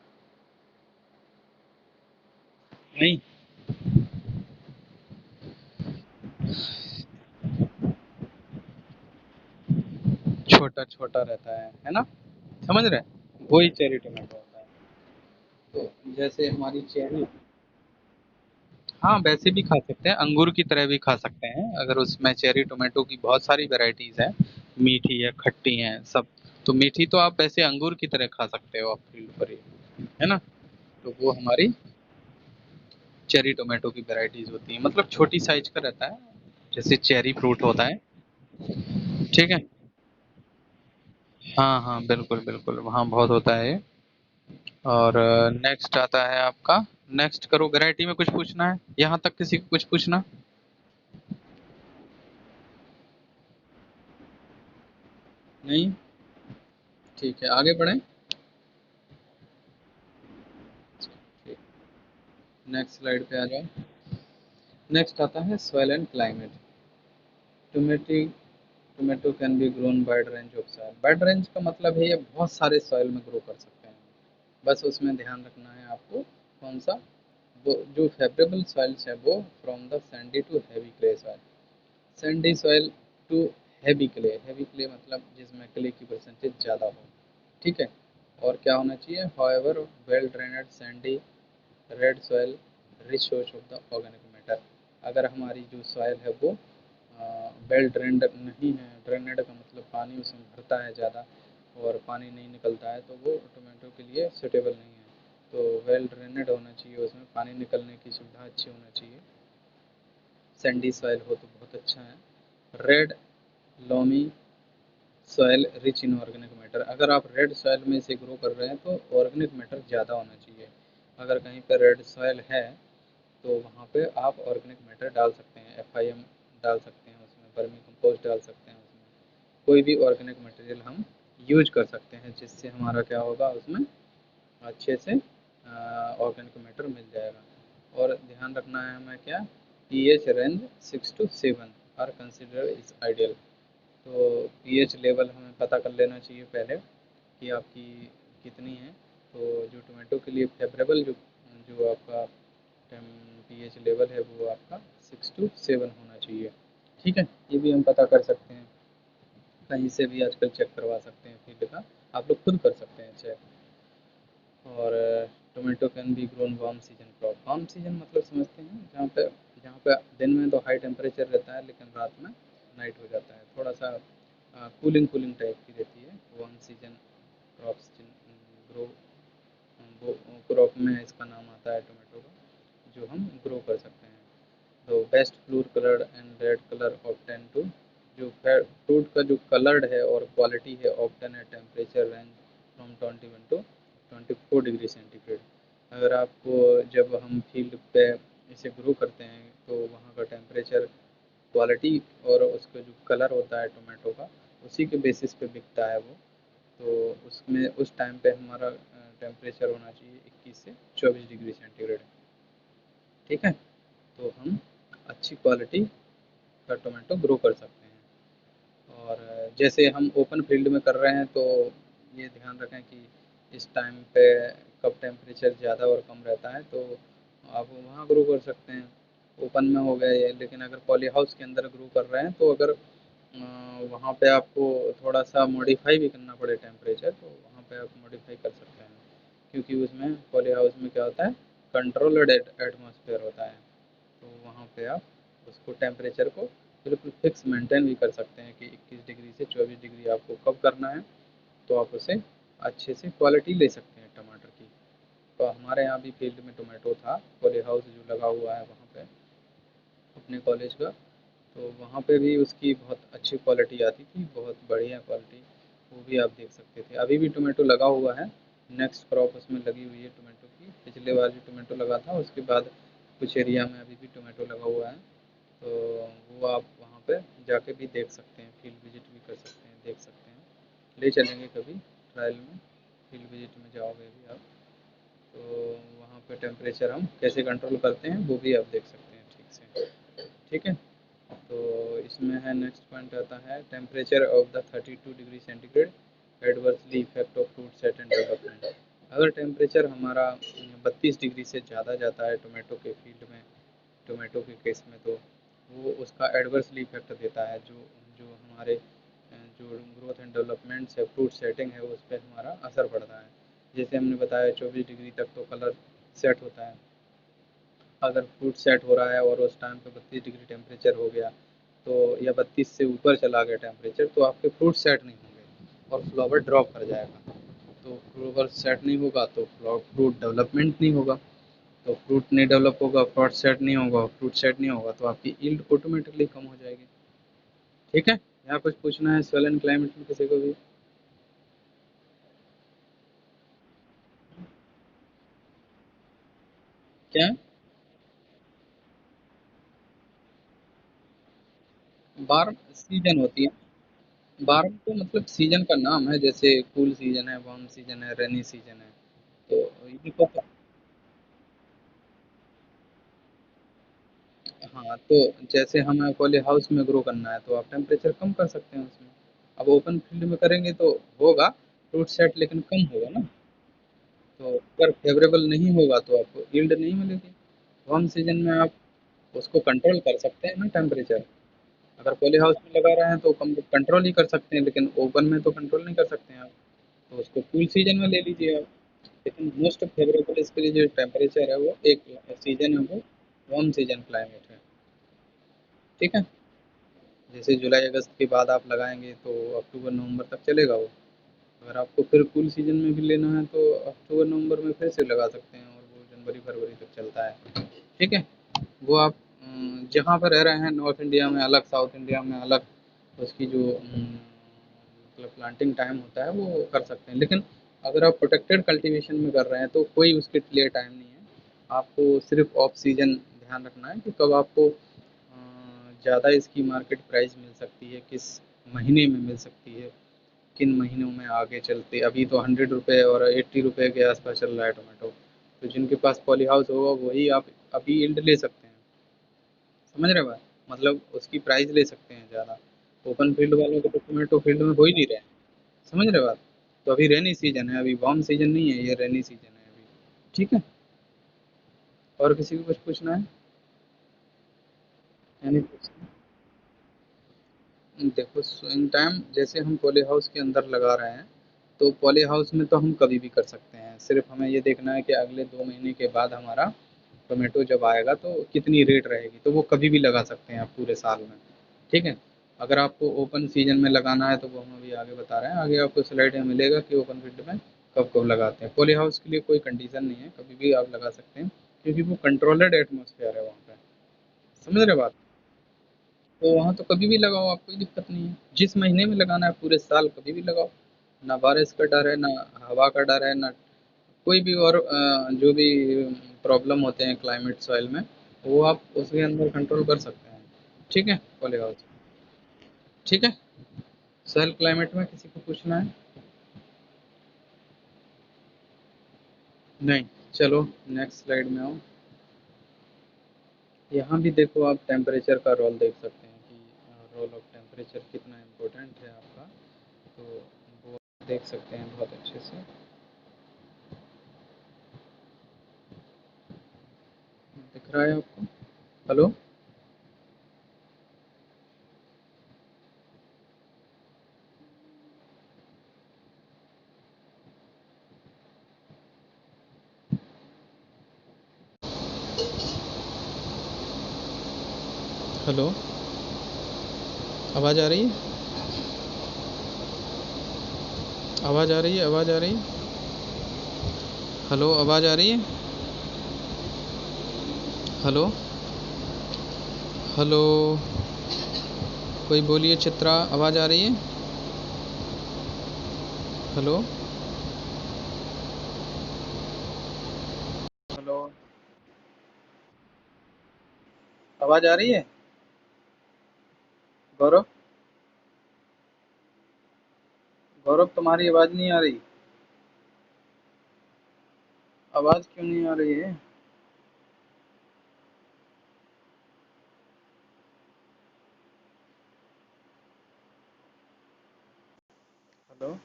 नहीं। छोटा छोटा रहता है ना? समझ रहे हैं, वही चेरी टोमेटो होता है। तो जैसे हमारी चेरी, हाँ वैसे भी खा सकते हैं, अंगूर की तरह भी खा सकते हैं, अगर उसमें चेरी टोमेटो की बहुत सारी वेराइटीज हैं। मीठी है, खट्टी हैं सब। तो मीठी तो आप ऐसे अंगूर की तरह खा सकते हो आप फील्ड पर ही, है ना। तो वो हमारी चेरी टोमेटो की वेराइटीज होती है, मतलब छोटी साइज का रहता है, जैसे चेरी फ्रूट होता है। ठीक है। हाँ हाँ, बिल्कुल बिल्कुल, वहाँ बहुत होता है ये। और नेक्स्ट आता है आपका, नेक्स्ट करो, वैरायटी में कुछ पूछना है यहाँ तक, किसी को कुछ पूछना? नहीं। ठीक है, आगे बढ़ें। ठीक, नेक्स्ट स्लाइड पे आ जाओ। नेक्स्ट आता है soil and climate. Tomato tomato can be grown wide range of soil. Wide range का मतलब है ये बहुत सारे सॉइल में ग्रो कर सकते हैं। बस उसमें ध्यान रखना है आपको, कौन सा, वो जो फेवरेबल सॉइल्स है वो from the sandy to heavy clay soil. Sandy soil to heavy clay, heavy clay मतलब जिसमें क्ले की परसेंटेज ज़्यादा हो। ठीक है। और क्या होना चाहिए, however well drained sandy red soil rich source of the organic matter. अगर हमारी जो सॉइल है वो वेल ड्रेन्ड नहीं है, ड्रेनेड का मतलब पानी उसमें भरता है ज़्यादा और पानी नहीं निकलता है, तो वो टोमेटो के लिए सुटेबल नहीं है। तो वेल ड्रेनेड होना चाहिए, उसमें पानी निकलने की सुविधा अच्छी होना चाहिए। सैंडी सॉइल हो तो बहुत अच्छा है। Red loamy soil rich in organic matter. अगर आप रेड सॉइल में इसे ग्रो कर रहे हैं तो ऑर्गेनिक मैटर ज़्यादा होना चाहिए। अगर कहीं पर रेड सॉइल है तो वहाँ पे आप ऑर्गेनिक मैटर डाल सकते हैं, FIM डाल सकते हैं उसमें, वर्मी कंपोस्ट डाल सकते हैं उसमें, कोई भी ऑर्गेनिक मटेरियल हम यूज कर सकते हैं, जिससे हमारा क्या होगा, उसमें अच्छे से ऑर्गेनिक मैटर मिल जाएगा। और ध्यान रखना है हमें क्या, pH range 6 to 7 are consider is ideal. तो pH लेवल हमें पता कर लेना चाहिए पहले कि आपकी कितनी है। तो जो टोमेटो के लिए फेवरेबल जो जो आपका pH लेवल है वो आपका 6 to 7 होना चाहिए। ठीक है, ये भी हम पता कर सकते हैं, कहीं से भी आजकल चेक करवा सकते हैं फील्ड का, आप लोग खुद कर सकते हैं चेक। और tomato can be grown warm season crop. Warm season मतलब समझते हैं, जहाँ पे दिन में तो हाई टेम्परेचर रहता है लेकिन रात में नाइट हो जाता है, थोड़ा सा कूलिंग कूलिंग टाइप की रहती है। वार्म सीजन क्रॉप्स ग्रो, वो क्रॉप में इसका नाम आता है टोमेटो का, जो हम ग्रो कर सकते हैं। तो best fruit colour and red colour obtain to, जो फ्रूट का जो कलर्ड है और क्वालिटी है, ऑप्टेन है temperature range from 21 to 24 degree centigrade. अगर आपको, जब हम फील्ड पे इसे ग्रो करते हैं तो वहाँ का टेम्परेचर, क्वालिटी और उसका जो कलर होता है टोमेटो का, उसी के बेसिस पे बिकता है वो। तो उसमें उस टाइम पे हमारा टेम्परेचर होना चाहिए 21 से 24 डिग्री सेंटीग्रेड। ठीक है। तो हम अच्छी क्वालिटी का टोमेटो ग्रो कर सकते हैं। और जैसे हम ओपन फील्ड में कर रहे हैं तो ये ध्यान रखें कि इस टाइम पे कब टेम्परेचर ज़्यादा और कम रहता है, तो आप वहाँ ग्रो कर सकते हैं। ओपन में हो गया ये, लेकिन अगर पॉली हाउस के अंदर ग्रो कर रहे हैं तो अगर वहाँ पे आपको थोड़ा सा मॉडिफाई भी करना पड़े टेम्परेचर, तो वहाँ पे आप मॉडिफाई कर सकते हैं, क्योंकि उसमें पॉली हाउस में क्या होता है, कंट्रोल्ड एटमॉस्फेयर होता है। तो वहाँ पे आप उसको टेम्परेचर को बिल्कुल फिक्स मेंटेन भी कर सकते हैं कि 21 डिग्री से 24 डिग्री आपको कब करना है, तो आप उसे अच्छे से क्वालिटी ले सकते हैं टमाटर की। तो हमारे यहाँ भी फील्ड में टोमेटो था, पॉली हाउस जो लगा हुआ है वहाँ पे अपने कॉलेज का, तो वहाँ पे भी उसकी बहुत अच्छी क्वालिटी आती थी, बहुत बढ़िया क्वालिटी। वो भी आप देख सकते थे, अभी भी टोमेटो लगा हुआ है, नेक्स्ट क्रॉप उसमें लगी हुई है टोमेटो की। पिछले बार जो टोमेटो लगा था उसके बाद कुछ एरिया में अभी भी टोमेटो लगा हुआ है। तो वो आप वहाँ पे जाके भी देख सकते हैं, फील्ड विजिट भी कर सकते हैं, देख सकते हैं। ले चलेंगे कभी ट्रायल में, फील्ड विजिट में जाओगे भी आप, तो वहाँ पे टेम्परेचर हम कैसे कंट्रोल करते हैं वो भी आप देख सकते हैं ठीक से। ठीक है। तो इसमें है, नेक्स्ट पॉइंट आता है temperature of the 32 degree centigrade adversely effect of fruit set and development. अगर टेम्परेचर हमारा 32 डिग्री से ज़्यादा जाता है टोमेटो के फील्ड में, टोमेटो के केस में, तो वो उसका एडवर्सली इफेक्ट देता है, जो जो हमारे जो ग्रोथ एंड डेवलपमेंट्स है, फ्रूट सेटिंग है, उस पर हमारा असर पड़ता है। जैसे हमने बताया 24 डिग्री तक तो कलर सेट होता है, अगर फ्रूट सेट हो रहा है और उस टाइम पे 32 डिग्री टेम्परेचर हो गया, तो या 32 से ऊपर चला गया टेम्परेचर तो आपके फ्रूट सेट नहीं होंगे और फ्लावर ड्रॉप कर जाएगा। तो फ्लावर सेट नहीं होगा तो फ्रूट डेवलपमेंट नहीं होगा। तो फ्रूट नहीं डेवलप होगा, फ्रूट सेट नहीं होगा, फ्रूट सेट नहीं होगा तो आपकी यील्ड ऑटोमेटिकली कम हो जाएगी। ठीक है, यहाँ कुछ पूछना है सोइल एंड क्लाइमेट में किसी को भी? क्या? बारह सीजन होती है। बारह तो मतलब सीजन का नाम है, जैसे कूल सीजन है, वार्म सीजन है, रेनी सीजन है। तो ये पता। हाँ, तो जैसे हमें पॉली हाउस में ग्रो करना है तो आप टेम्परेचर कम कर सकते हैं उसमें। अब ओपन फील्ड में करेंगे तो होगा फ्रूट सेट लेकिन कम होगा ना। तो अगर फेवरेबल नहीं होगा तो आपको यील्ड नहीं मिलेगी। वार्म सीजन में आप उसको कंट्रोल कर सकते हैं ना टेम्परेचर। अगर पॉली हाउस में लगा रहे हैं तो कम कंट्रोल ही कर सकते हैं, लेकिन ओपन में तो कंट्रोल नहीं कर सकते हैं आप। तो उसको कूल सीजन में ले लीजिए आप। लेकिन मोस्ट फेवरेबल इसके लिए जो टेम्परेचर है वो एक सीजन है, वो वार्म सीजन क्लाइमेट है। ठीक है। जैसे जुलाई अगस्त के बाद आप लगाएंगे तो अक्टूबर नवंबर तक चलेगा वो। अगर आपको फिर कूल सीजन में भी लेना है तो अक्टूबर नवंबर में फिर से लगा सकते हैं और वो जनवरी फरवरी तक चलता है। ठीक है। वो आप जहाँ पर रह रहे हैं, नॉर्थ इंडिया में अलग, साउथ इंडिया में अलग, उसकी जो मतलब प्लांटिंग टाइम होता है वो कर सकते हैं। लेकिन अगर आप प्रोटेक्टेड कल्टीवेशन में कर रहे हैं तो कोई उसके लिए टाइम नहीं है। आपको सिर्फ ऑफ सीजन ध्यान रखना है कि कब आपको ज़्यादा इसकी मार्केट प्राइस मिल सकती है, किस महीने में मिल सकती है, किन महीनों में आगे चलते। अभी तो 100 रुपये और 80 रुपये के आसपास चल रहा है टोमेटो। तो जिनके पास पॉली हाउस होगा वही आप अभी यील्ड ले सकते हैं। समझ रहे बात? मतलब उसकी प्राइस ले सकते हैं ज़्यादा। ओपन फील्ड वालों को तो टोमेटो फील्ड में हो ही नहीं रहे हैं। समझ रहे बात? तो अभी रेनी सीजन है, अभी वार्म सीजन नहीं है, ये रेनी सीजन है अभी। ठीक है। और किसी को कुछ पूछना है? यानी देखो, स्विंग टाइम जैसे हम पॉली हाउस के अंदर लगा रहे हैं तो पॉली हाउस में तो हम कभी भी कर सकते हैं। सिर्फ हमें ये देखना है कि अगले 2 महीने के बाद हमारा टोमेटो जब आएगा तो कितनी रेट रहेगी, तो वो कभी भी लगा सकते हैं आप पूरे साल में। ठीक है। अगर आपको ओपन सीजन में लगाना है तो वो हम अभी आगे बता रहे हैं, आगे आपको स्लाइड में मिलेगा कि ओपन फील्ड में कब कब लगाते हैं। पॉली हाउस के लिए कोई कंडीशन नहीं है, कभी भी आप लगा सकते हैं क्योंकि वो कंट्रोल्ड एटमोसफेयर है वहाँ पे। समझ रहे बात? तो वहाँ तो कभी भी लगाओ, आप कोई दिक्कत नहीं है। जिस महीने में लगाना है पूरे साल कभी भी लगाओ। ना बारिश का डर है, ना हवा का डर है, ना कोई भी और जो भी प्रॉब्लम होते हैं क्लाइमेट सॉइल में, वो आप उसके अंदर कंट्रोल कर सकते हैं। ठीक है, पॉली हाउस। ठीक है। सॉइल क्लाइमेट में किसी को पूछना है? नहीं। चलो नेक्स्ट स्लाइड में आओ। यहाँ भी देखो, आप टेम्परेचर का रोल देख सकते हैं कि रोल ऑफ टेम्परेचर कितना इम्पोर्टेंट है आपका। तो वो देख सकते हैं बहुत अच्छे से। दिख रहा है आपको? हेलो? हेलो? आवाज़ आ रही है? आवाज़ आ रही है? आवाज़ आ रही है? हेलो? आवाज़ आ रही है? हेलो? हेलो? कोई बोलिए, चित्रा, आवाज़ आ रही है? हेलो? हेलो? आवाज़ आ रही है? गौरव? गौरव, तुम्हारी आवाज़ नहीं आ रही। आवाज़ क्यों नहीं आ रही है? हेलो?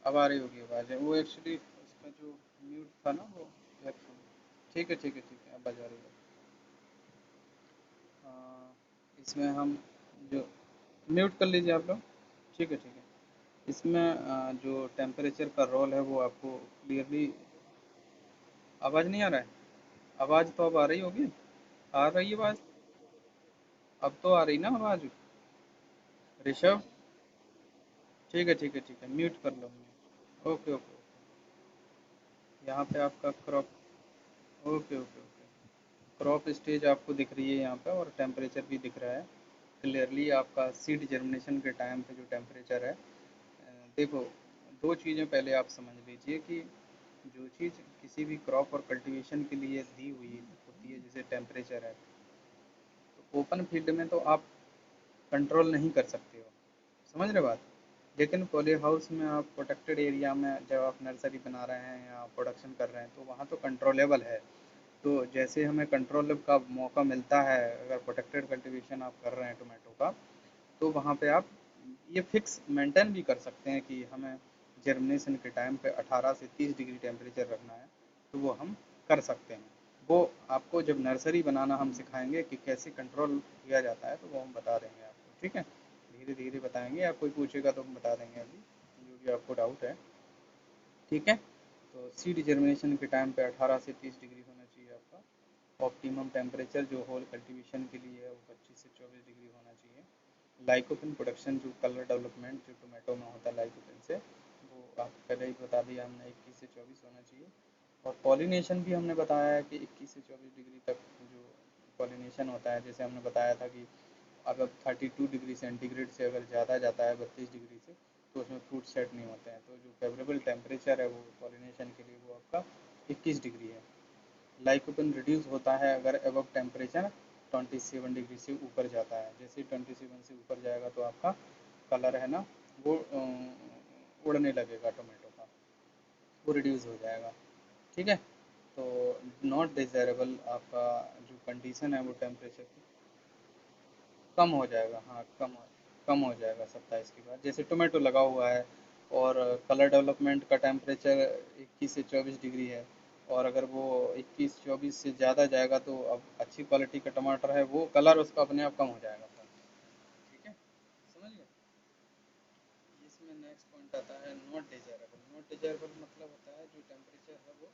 अब आ रही होगी आवाज़। वो एक्चुअली उसका जो म्यूट था ना वो ठीक है, ठीक है, ठीक है, अब आ जा रही है। इसमें हम जो म्यूट कर लीजिए आप लोग। ठीक है, ठीक है। इसमें जो टेम्परेचर का रोल है वो आपको क्लियरली। आवाज़ नहीं आ रहा है? आवाज़ तो अब आ रही होगी। आ रही है आवाज़? अब तो आ रही ना आवाज़? ऋषभ, ठीक है ठीक है ठीक है, म्यूट कर लो। Okay okay. यहाँ पे आपका crop, okay okay okay, crop stage आपको दिख रही है यहाँ पे, और टेम्परेचर भी दिख रहा है क्लियरली आपका सीड जर्मिनेशन के टाइम पे जो टेम्परेचर है। देखो, दो चीज़ें पहले आप समझ लीजिए कि जो चीज़ किसी भी क्रॉप और कल्टीवेशन के लिए दी हुई होती है, जैसे टेम्परेचर है, तो ओपन फील्ड में तो आप कंट्रोल नहीं कर सकते हो, समझ रहे बात। लेकिन पॉली हाउस में आप प्रोटेक्टेड एरिया में जब आप नर्सरी बना रहे हैं या प्रोडक्शन कर रहे हैं, तो वहाँ तो कंट्रोलेबल है। तो जैसे हमें कंट्रोल का मौका मिलता है, अगर प्रोटेक्टेड कल्टीवेशन आप कर रहे हैं टोमेटो का, तो वहाँ पे आप ये फिक्स मेंटेन भी कर सकते हैं कि हमें जर्मिनेशन के टाइम पे 18 से 30 डिग्री टेम्परेचर रखना है, तो वो हम कर सकते हैं। वो आपको जब नर्सरी बनाना हम सिखाएंगे कि कैसे कंट्रोल किया जाता है, तो वो हम बता देंगे आपको, ठीक है। धीरे धीरे बताएंगे, आप कोई पूछेगा तो हम बता देंगे अभी, जो भी आपको डाउट है, ठीक है। तो सीड जर्मिनेशन के टाइम पे 18 से 30 डिग्री होना चाहिए आपका ऑप्टिमम टेम्परेचर। जो होल कल्टीवेशन के लिए है वो 25 से 24 डिग्री होना चाहिए। लाइकोपिन प्रोडक्शन, जो कलर डेवलपमेंट जो टोमेटो में होता है लाइकोपिन से, वो आप पहले ही बता दिया हमने, 21 से 24 होना चाहिए। और पॉलिनेशन भी हमने बताया है कि 21 से 24 डिग्री तक जो पॉलिनेशन होता है, जैसे हमने बताया था कि अगर 32 डिग्री सेंटीग्रेड से अगर ज़्यादा जाता है 32 डिग्री से, तो उसमें फ्रूट सेट नहीं होते हैं। तो जो फेवरेबल टेम्परेचर है वो पॉलिनेशन के लिए वो आपका 21 डिग्री है। लाइकोपिन रिड्यूस होता है अगर एबव टेम्परेचर 27 डिग्री से ऊपर जाता है। जैसे ही 27 से ऊपर जाएगा तो आपका कलर है ना, वो उड़ने लगेगा टोमेटो का, वो रिड्यूस हो जाएगा, ठीक है। तो नॉट डिज़ायरेबल आपका जो कंडीशन है वो टेम्परेचर कम हो जाएगा, हाँ कम हो जाएगा 27 के बाद। जैसे टोमेटो लगा हुआ है और कलर डेवलपमेंट का टेम्परेचर 21 से 24 डिग्री है, और अगर वो 21-24 से ज़्यादा जाएगा तो अब अच्छी क्वालिटी का टमाटर है, वो कलर उसका अपने आप कम हो जाएगा सर, ठीक है, समझ गए। इसमें नेक्स्ट पॉइंट आता है नॉट डिजायरेबल। नॉट डिजायरेबल मतलब होता है जो टेम्परेचर है वो,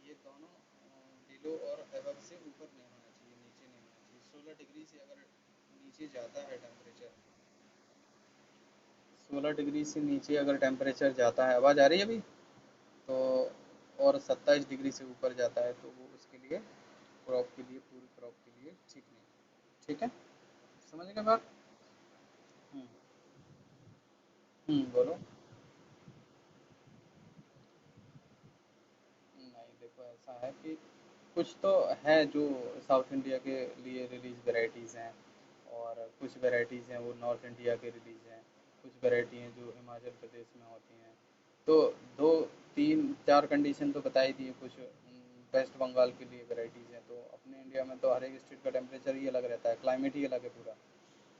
ये दोनों बिलो और एबव से ऊपर नहीं होना चाहिए, नीचे नहीं होना चाहिए। 16 डिग्री से अगर नीचे जाता है टेम्परेचर, 16 डिग्री से नीचे अगर टेम्परेचर जाता है, आवाज़ आ रही है अभी, तो और 27 डिग्री से ऊपर जाता है, तो वो उसके लिए क्रॉप के लिए, पूरी क्रॉप के लिए ठीक नहीं है, ठीक है, समझ गए बात। हम्म। बोलो। नहीं, देखो ऐसा है कि कुछ तो है जो साउथ इंडिया के लिए रिलीज वेराइटीज़ हैं, और कुछ वेराइटीज़ हैं वो नॉर्थ इंडिया के रिलीज हैं, कुछ वेराइटी हैं जो हिमाचल प्रदेश में होती हैं। तो दो तीन चार कंडीशन तो बता ही दिए। कुछ वेस्ट बंगाल के लिए वेराइटीज़ हैं, तो अपने इंडिया में तो हर एक स्टेट का टेम्परेचर ही अलग रहता है, क्लाइमेट ही अलग है पूरा।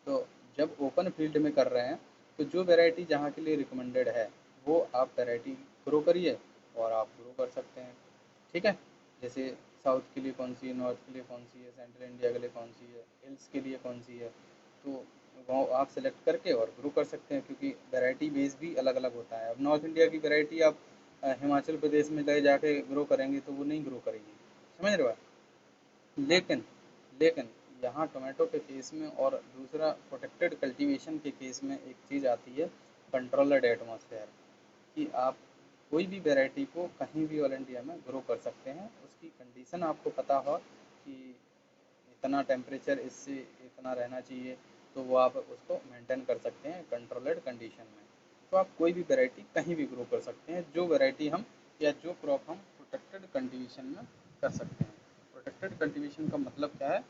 तो जब ओपन फील्ड में कर रहे हैं, तो जो वैरायटी जहाँ के लिए रिकमेंडेड है, वो आप वैरायटी ग्रो करिए, और आप ग्रो कर सकते हैं, ठीक है। जैसे साउथ के लिए कौन सी है, नॉर्थ के लिए कौन सी है, सेंट्रल इंडिया के लिए कौन सी है, हिल्स के लिए कौन सी है, तो वो आप सेलेक्ट करके और ग्रो कर सकते हैं, क्योंकि वैरायटी बेस भी अलग अलग होता है। अब नॉर्थ इंडिया की वैरायटी आप हिमाचल प्रदेश में ले जाके ग्रो करेंगे तो वो नहीं ग्रो करेगी, समझ रहे हो आप? लेकिन लेकिन यहाँ टोमेटो के केस में और दूसरा प्रोटेक्टेड कल्टीवेशन के केस में एक चीज़ आती है, कंट्रोलड एटमॉस्फेयर, कि आप कोई भी वैरायटी को कहीं भी ऑल इंडिया में ग्रो कर सकते हैं। उसकी कंडीशन आपको पता हो कि इतना टेम्परेचर इससे इतना रहना चाहिए, तो वो आप उसको मेंटेन कर सकते हैं कंट्रोलड कंडीशन में। तो आप कोई भी वैरायटी कहीं भी ग्रो कर सकते हैं, जो वैरायटी हम या जो क्रॉप हम प्रोटेक्टेड कंडीशन में कर सकते हैं। प्रोटेक्टेड कल्टीवेशन का मतलब क्या है,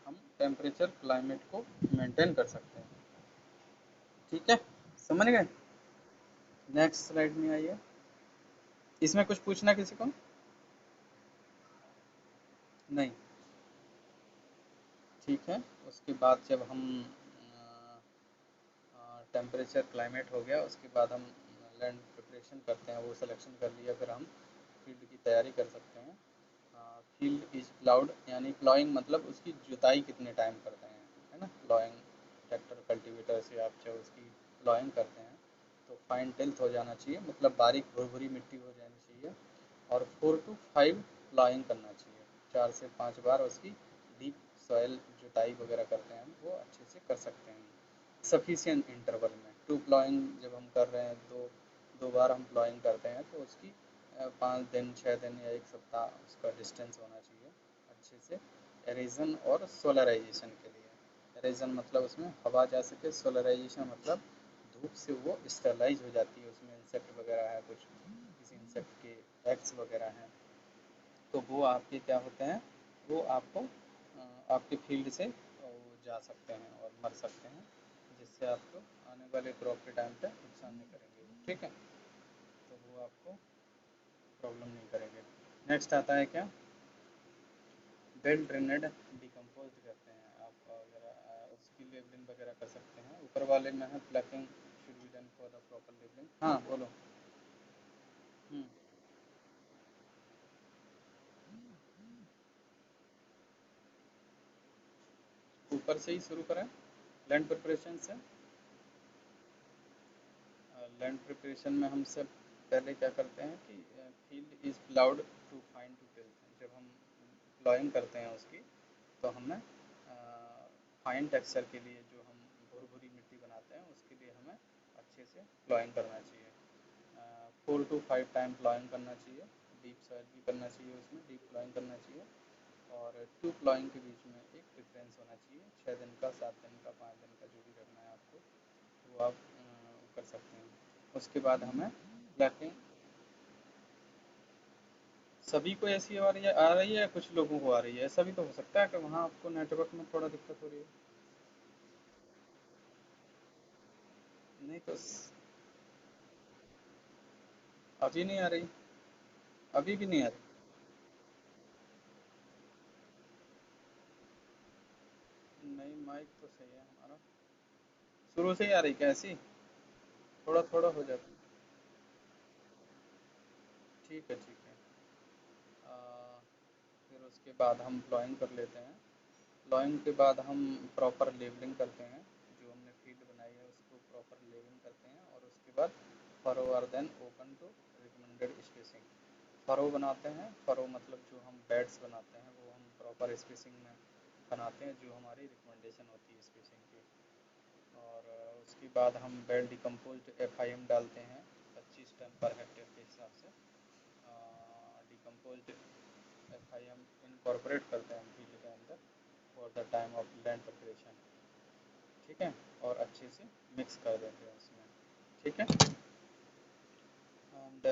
हम टेम्परेचर क्लाइमेट को मेंटेन कर सकते हैं, ठीक है, समझ गए। नेक्स्ट स्लाइड में आइए। इसमें कुछ पूछना किसी को? नहीं, ठीक है। उसके बाद जब हम टेम्परेचर क्लाइमेट हो गया, उसके बाद हम लैंड प्रिपरेशन करते हैं, वो सिलेक्शन कर लिया, फिर हम फील्ड की तैयारी कर सकते हैं। फील्ड इज प्लाउड, यानी प्लॉइंग मतलब उसकी जुताई कितने टाइम करते हैं, है ना, प्लॉइंग ट्रैक्टर कल्टीवेटर से आप चाहे उसकी प्लॉइंग करते हैं, तो फाइन टिल्थ हो जाना चाहिए, मतलब बारीक भुरभुरी मिट्टी हो जानी चाहिए। और 4 to 5 प्लॉइंग करना चाहिए, 4 से 5 बार उसकी डीप सॉयल जुताई वगैरह करते हैं हम, वो अच्छे से कर सकते हैं। सफिशिएंट इंटरवल में। टू प्लॉइंग जब हम कर रहे हैं, दो दो बार हम प्लॉइंग करते हैं, तो उसकी 5 दिन 6 दिन या 1 सप्ताह उसका डिस्टेंस होना चाहिए अच्छे से, एरेजन और सोलराइजेशन के लिए। एरेजन मतलब उसमें हवा जा सके, सोलराइजेशन मतलब धूप से वो स्टरलाइज हो जाती है, उसमें इंसेक्ट वगैरह है, कुछ किसी इंसेक्ट के एग्स वगैरह हैं, तो वो आपके क्या होते हैं, वो आपको आपके फील्ड से वो जा सकते हैं और मर सकते हैं, जिससे आपको आने वाले क्रॉप के टाइम पे नुकसान नहीं करेंगे वो, ठीक है। तो वो आपको प्रॉब्लम नहीं करेंगे। नेक्स्ट आता है क्या, वेल ड्रेनेड डिकम्पोज करते हैं आप, अगर उसकी लेबलिंग वगैरह कर सकते हैं। ऊपर वाले में है plucking should be done for the proper labelling. हाँ बोलो। हम्म, ऊपर से ही शुरू करें, लैंड प्रिपरेशन से। लैंड प्रिपरेशन में हम सब पहले क्या करते हैं कि field is ploughed to fine to tilth. जब हम प्लॉइंग करते हैं उसकी, तो हमें फाइन टेक्सचर के लिए जो हम भूर भूरी मिट्टी बनाते हैं, उसके लिए हमें अच्छे से प्लॉइंग करना चाहिए। 4 to 5 टाइम प्लॉइंग करना चाहिए, डीप सॉइल भी करना चाहिए, उसमें डीप प्लॉइंग करना चाहिए। और टू प्लॉइंग के बीच में एक डिफरेंस होना चाहिए, 6 दिन का, 7 दिन का, 5 दिन का, जो भी रखना है आपको, वो आप कर सकते हैं। उसके बाद हमें प्लैटिंग। सभी को ऐसी आ रही है या कुछ लोगों को आ रही है? ऐसा भी तो हो सकता है कि वहाँ आपको नेटवर्क में थोड़ा दिक्कत हो रही है। नहीं तो अभी नहीं आ रही? अभी भी नहीं आ रही? नहीं, माइक तो सही है हमारा। शुरू से ही आ रही क्या ऐसी? थोड़ा थोड़ा हो जाता है। ठीक है, ठीक है। आ, फिर उसके बाद हम प्लॉइंग कर लेते हैं। प्लॉइंग के बाद हम प्रॉपर लेवलिंग करते हैं, जो हमने फील्ड बनाई है उसको प्रॉपर लेवलिंग करते हैं। और उसके बाद furrow are then open to recommended spacing. Furrow बनाते हैं, फरो मतलब जो हम बेड्स बनाते हैं वो हम प्रॉपर स्पेसिंग में बनाते हैं, जो हमारी रिकमेंडेशन होती है स्पेसिंग की। और उसके बाद हम वेल डिकम्पोज्ड FIM डालते हैं 25 टन पर हेक्टेयर के हिसाब से। डिकम्पोज्ड FIM इनकॉर्पोरेट करते हैं हम फील्ड के अंदर for the time of land preparation, ठीक है। और अच्छे से मिक्स कर देते हैं उसमें, ठीक है। एंड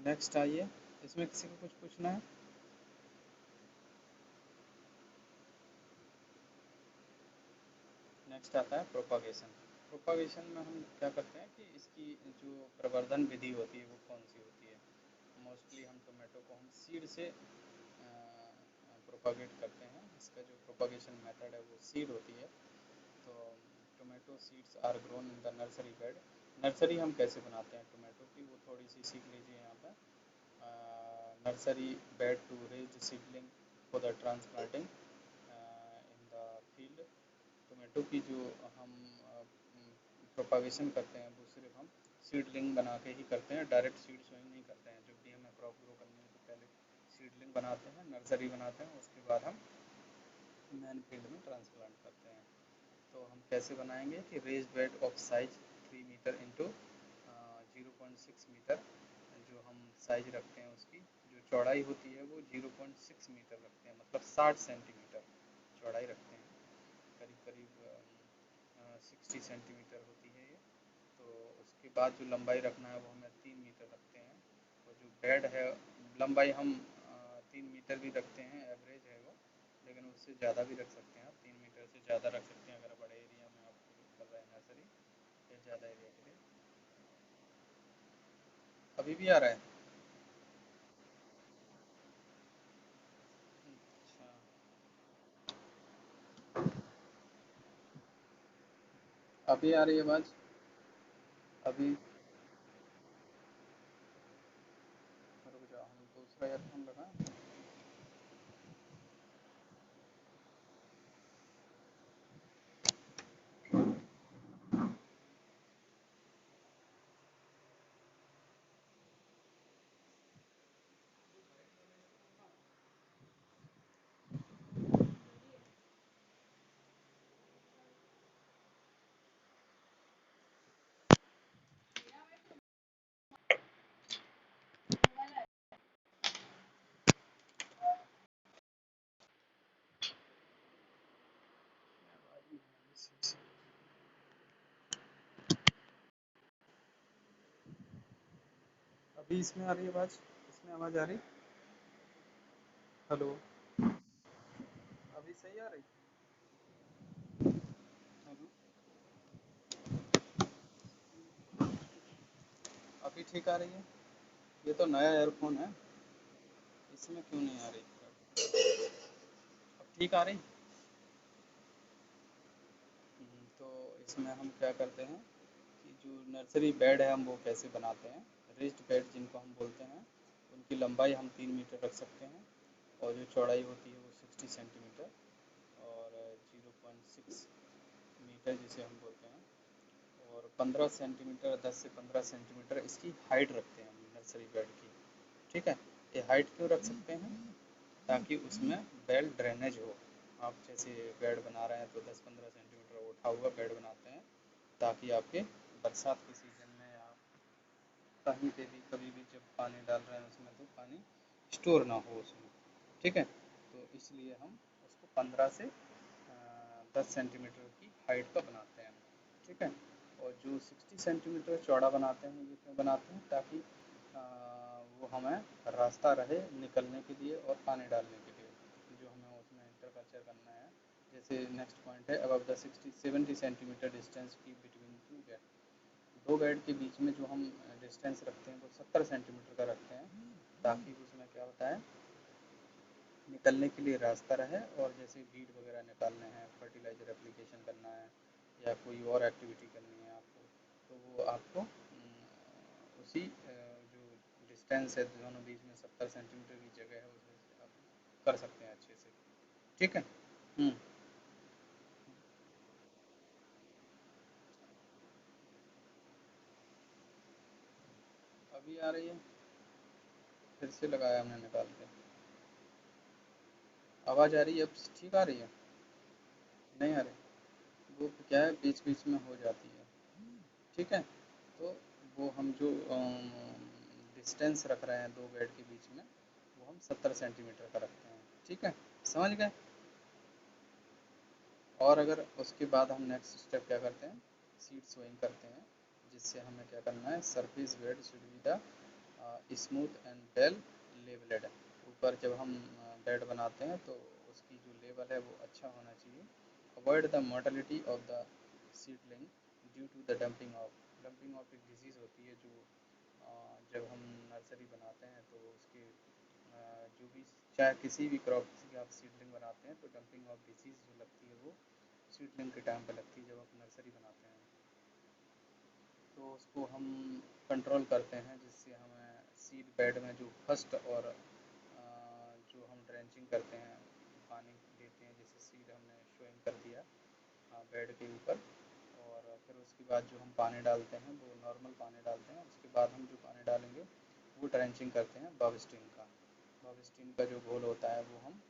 नेक्स्ट आइए, इसमें किसी को कुछ पूछना है? नेक्स्ट आता है प्रोपागेशन। प्रोपागेशन में हम क्या करते हैं कि इसकी जो प्रवर्धन विधि होती है वो कौन सी होती है। मोस्टली हम टोमेटो को हम सीड से प्रोपागेट करते हैं। इसका जो प्रोपागेशन मेथड है वो सीड होती है। तो tomato seeds are grown in the nursery bed. Nursery हम कैसे बनाते हैं टोमेटो की, वो थोड़ी सी सीख लीजिए यहाँ पर। Nursery bed to raise seedling for the transplanting in the field. Tomato की जो हम प्रोपागेशन करते हैं वो सिर्फ हम सीडलिंग बना के ही करते हैं, डायरेक्ट सीड सोइंग नहीं करते हैं। जब भी हमें क्रॉप ग्रो करनी है तो पहले सीडलिंग बनाते हैं, नर्सरी बनाते हैं, उसके बाद हम मैन फील्ड में ट्रांसप्लांट करते हैं। तो हम कैसे बनाएंगे कि raised bed of size 3 metre into 0.6 metre. जो हम साइज रखते हैं उसकी जो चौड़ाई होती है वो 0.6 मीटर रखते हैं, मतलब 60 सेंटीमीटर चौड़ाई रखते हैं। करीब करीब 60 सेंटीमीटर होती है ये। तो उसके बाद जो लंबाई रखना है वो हमें 3 मीटर रखते हैं। और जो बेड है, लंबाई हम 3 मीटर भी रखते हैं, एवरेज है वो, लेकिन उससे ज़्यादा भी रख सकते हैं आप, 3 मीटर से ज़्यादा रख सकते हैं अगर बड़े एरिया में आप कर रहे हैं नर्सरी, या ज़्यादा एरिया के लिए। अभी भी आ रहा है? अच्छा, अभी आ रही है आवाज़? अभी रुक जाओ, हम दूसरा ईयरफोन लगाएं। अभी इसमें आ रही है आवाज़? इसमें आवाज़ आ रही? हेलो। अभी सही आ रही? हेलो। अभी ठीक आ रही है? ये तो नया ईयरफोन है, इसमें क्यों नहीं आ रही? अब ठीक आ रही? तो इसमें हम क्या करते हैं कि जो नर्सरी बेड है हम वो कैसे बनाते हैं। रेस्ड बेड जिनको हम बोलते हैं, उनकी लंबाई हम 3 मीटर रख सकते हैं, और जो चौड़ाई होती है वो 60 सेंटीमीटर, और 0.6 मीटर जिसे हम बोलते हैं, और 15 सेंटीमीटर, 10 से 15 सेंटीमीटर इसकी हाइट रखते हैं हम नर्सरी बेड की। ठीक है। ये हाइट क्यों रख सकते हैं? ताकि उसमें वेल ड्रेनेज हो। आप जैसे बेड बना रहे हैं तो 10-15 सेंटीमीटर उठा हुआ बेड बनाते हैं, ताकि आपके बरसात के सीज़न में या कहीं पे भी कभी भी जब पानी डाल रहे हैं उसमें, तो पानी स्टोर ना हो उसमें। ठीक है। तो इसलिए हम उसको 15 से 10 सेंटीमीटर की हाइट का बनाते हैं। ठीक है। और जो 60 सेंटीमीटर चौड़ा बनाते हैं, ये क्यों बनाते हैं? ताकि वो हमें रास्ता रहे निकलने के लिए और पानी डालने के लिए, जो हमें उसमें इंटरकल्चर करना है। जैसे नेक्स्ट पॉइंट है, अबव द 60-70 सेंटीमीटर डिस्टेंस की बिटवीन टू बेड। दो बेड के बीच में जो हम डिस्टेंस रखते हैं वो 70 सेंटीमीटर का रखते हैं, ताकि उसमें क्या होता है, निकलने के लिए रास्ता रहे। और जैसे वीड वगैरह निकालने हैं, फर्टिलाइज़र एप्लीकेशन करना है, या कोई और एक्टिविटी करनी है आपको, तो वो आपको उसी जो डिस्टेंस है दोनों बीच में 70 सेंटीमीटर की जगह है, उसमें से आप कर सकते हैं अच्छे से। ठीक है। हम्म। अभी आ रही है? फिर से लगाया हमने निकाल के। आवाज़ आ रही है? अब ठीक आ रही है? नहीं आ रही? वो क्या है, बीच बीच में हो जाती है। ठीक है। तो वो हम जो डिस्टेंस रख रहे हैं दो बेड के बीच में, वो हम 70 सेंटीमीटर का रखते हैं। ठीक है। समझ गए? और अगर उसके बाद हम नेक्स्ट स्टेप क्या करते हैं, सीड सोइंग करते हैं, जिससे हमें क्या करना है, surface bed should be the smooth and well levelled. ऊपर जब हम बेड बनाते हैं तो उसकी जो लेवल है वो अच्छा होना चाहिए। Avoid the mortality of the seedling due to the damping off एक डिजीज़ होती है, जो जब हम नर्सरी बनाते हैं तो उसके जो भी, चाहे किसी भी क्रॉप की आप सीडलिंग बनाते हैं, तो डंपिंग ऑफ डिजीज़ जो लगती है वो सीडलिंग के टाइम पे लगती है जब आप नर्सरी बनाते हैं। तो उसको हम कंट्रोल करते हैं, जिससे हमें सीड बेड में जो फर्स्ट और जो हम ड्रेंचिंग करते हैं, पानी देते हैं, जैसे सीड हमने शोइंग कर दिया बेड के ऊपर, और फिर उसके बाद जो हम पानी डालते हैं वो नॉर्मल पानी डालते हैं। उसके बाद हम जो पानी डालेंगे वो ड्रेंचिंग करते हैं बॉबस्टीन का। बॉबस्टीन का जो घोल होता है वो हम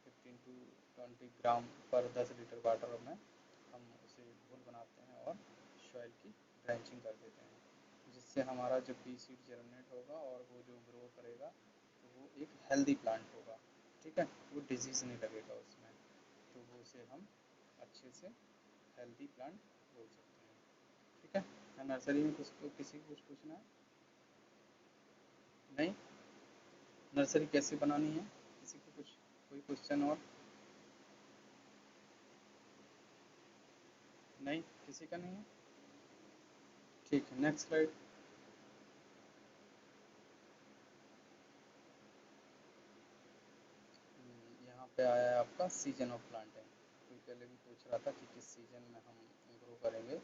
15 to 20 ग्राम पर 10 लीटर वाटर में हम उसे घोल बनाते हैं और सॉइल की ड्रेंचिंग कर देते हैं, जिससे हमारा जब भी सीड जर्मिनेट होगा और वो जो ग्रो करेगा, तो वो एक हेल्दी प्लांट होगा। ठीक है। वो डिजीज़ नहीं लगेगा उसमें, तो वो उसे हम अच्छे से हेल्दी प्लांट बोल सकते हैं। ठीक है। क्या नर्सरी में कुछ को किसी को कुछ पूछना है? नहीं? नर्सरी कैसे बनानी है, किसी को कुछ, कोई क्वेश्चन और? नहीं, किसी का नहीं है? ठीक है, नेक्स्ट स्लाइड। यहाँ पे आया है आपका सीजन ऑफ प्लांटिंग। कोई पहले भी पूछ रहा था कि किस सीजन में हम ग्रो करेंगे,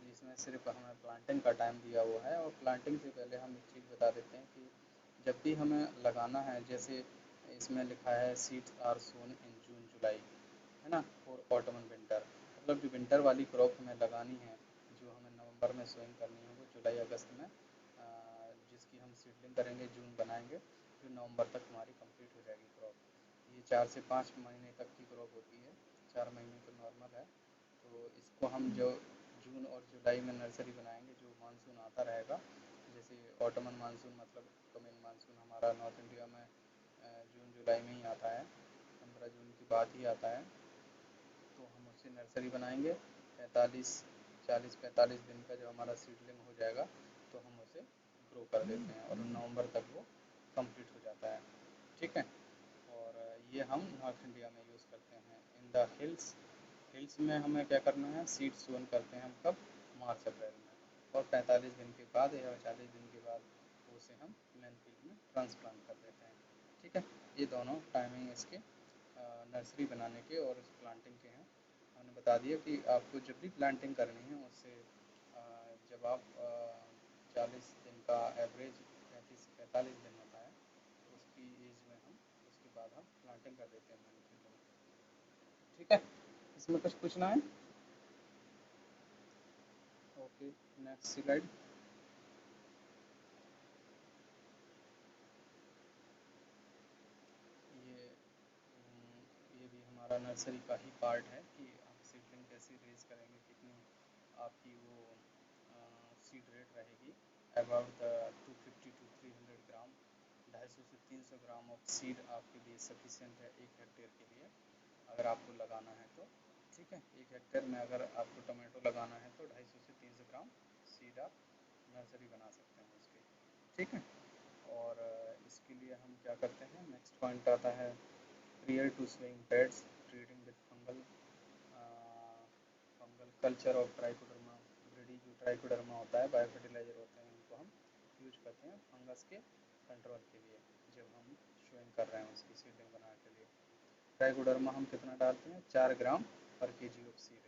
जिसमें सिर्फ हमें प्लांटिंग का टाइम दिया हुआ है। और प्लांटिंग से पहले हम एक चीज़ बता देते हैं कि जब भी हमें लगाना है, जैसे इसमें लिखा है सीड्स आर सोन इन जून जुलाई, है ना, और ऑटम एंड विंटर, मतलब जो विंटर वाली क्रॉप हमें लगानी है, जो हमें नवंबर में सोइंग करनी है, वो जुलाई अगस्त में जिसकी हम सीडलिंग करेंगे, जून बनाएंगे, जो नवंबर तक हमारी कंप्लीट हो जाएगी क्रॉप। ये 4 से 5 महीने तक की क्रॉप होती है, 4 महीने तो नॉर्मल है। तो इसको हम जो जून और जुलाई में नर्सरी बनाएंगे, जो मानसून आता रहेगा, जैसे ऑटमन मानसून मतलब कमिंग मानसून हमारा नॉर्थ इंडिया में जून जुलाई में ही आता है, 15 जून की बात ही आता है। तो हम उससे नर्सरी बनाएंगे। 45 40-45 दिन का जब हमारा सीडलिंग हो जाएगा, तो हम उसे ग्रो कर देते हैं और नवंबर तक वो कंप्लीट हो जाता है। ठीक है, और ये हम नॉर्थ इंडिया में यूज़ करते हैं। इन द हिल्स, हिल्स में हमें क्या करना है, सीड सोन करते हैं हम कब, मार्च अप्रैल में, और 45 दिन के बाद या 40 दिन के बाद उसे हम प्लेन फील्ड में ट्रांसप्लांट कर देते हैं। ठीक है, ये दोनों टाइमिंग इसके नर्सरी बनाने के और प्लांटिंग के हैं। हमने बता दिया कि आपको जब भी प्लांटिंग करनी है उससे जब आप 40 दिन का एवरेज 35-45 दिन होता है तो उसकी एज में हम, उसके बाद हम प्लांटिंग कर देते हैं मैन्युफैक्चरिंग में। ठीक है, इसमें कुछ पूछना है? Okay, next slide. ये ये भी हमारा नर्सरी का ही पार्ट है कि आप सीडलिंग कैसे रेज करेंगे, कितनी आपकी वो सीड रेट रहेगी। अबाउट द 250 टू 300 ग्राम, 250 से 300 ग्राम ऑफ सीड आपके लिए सफिशेंट है 1 हेक्टेयर के लिए, अगर आपको लगाना है तो। ठीक है, 1 हेक्टेयर में अगर आपको टमाटो लगाना है तो 250 से 300 ग्राम सीड आप नर्सरी बना सकते हैं उसके। ठीक है, और इसके लिए हम क्या करते हैं, नेक्स्ट पॉइंट आता है prior to sowing beds, treating with fungal culture of trichoderma viride. जो ट्राइकोडर्मा होता है, बायो फर्टिलाइजर होते हैं, उनको हम यूज करते हैं फंगस के कंट्रोल के लिए जब हम शोइंग कर रहे हैं उसकी सीडिंग बनाने के लिए। ट्राइकोडर्मा हम कितना डालते हैं, 4 ग्राम पर केजी ऑफ सीड।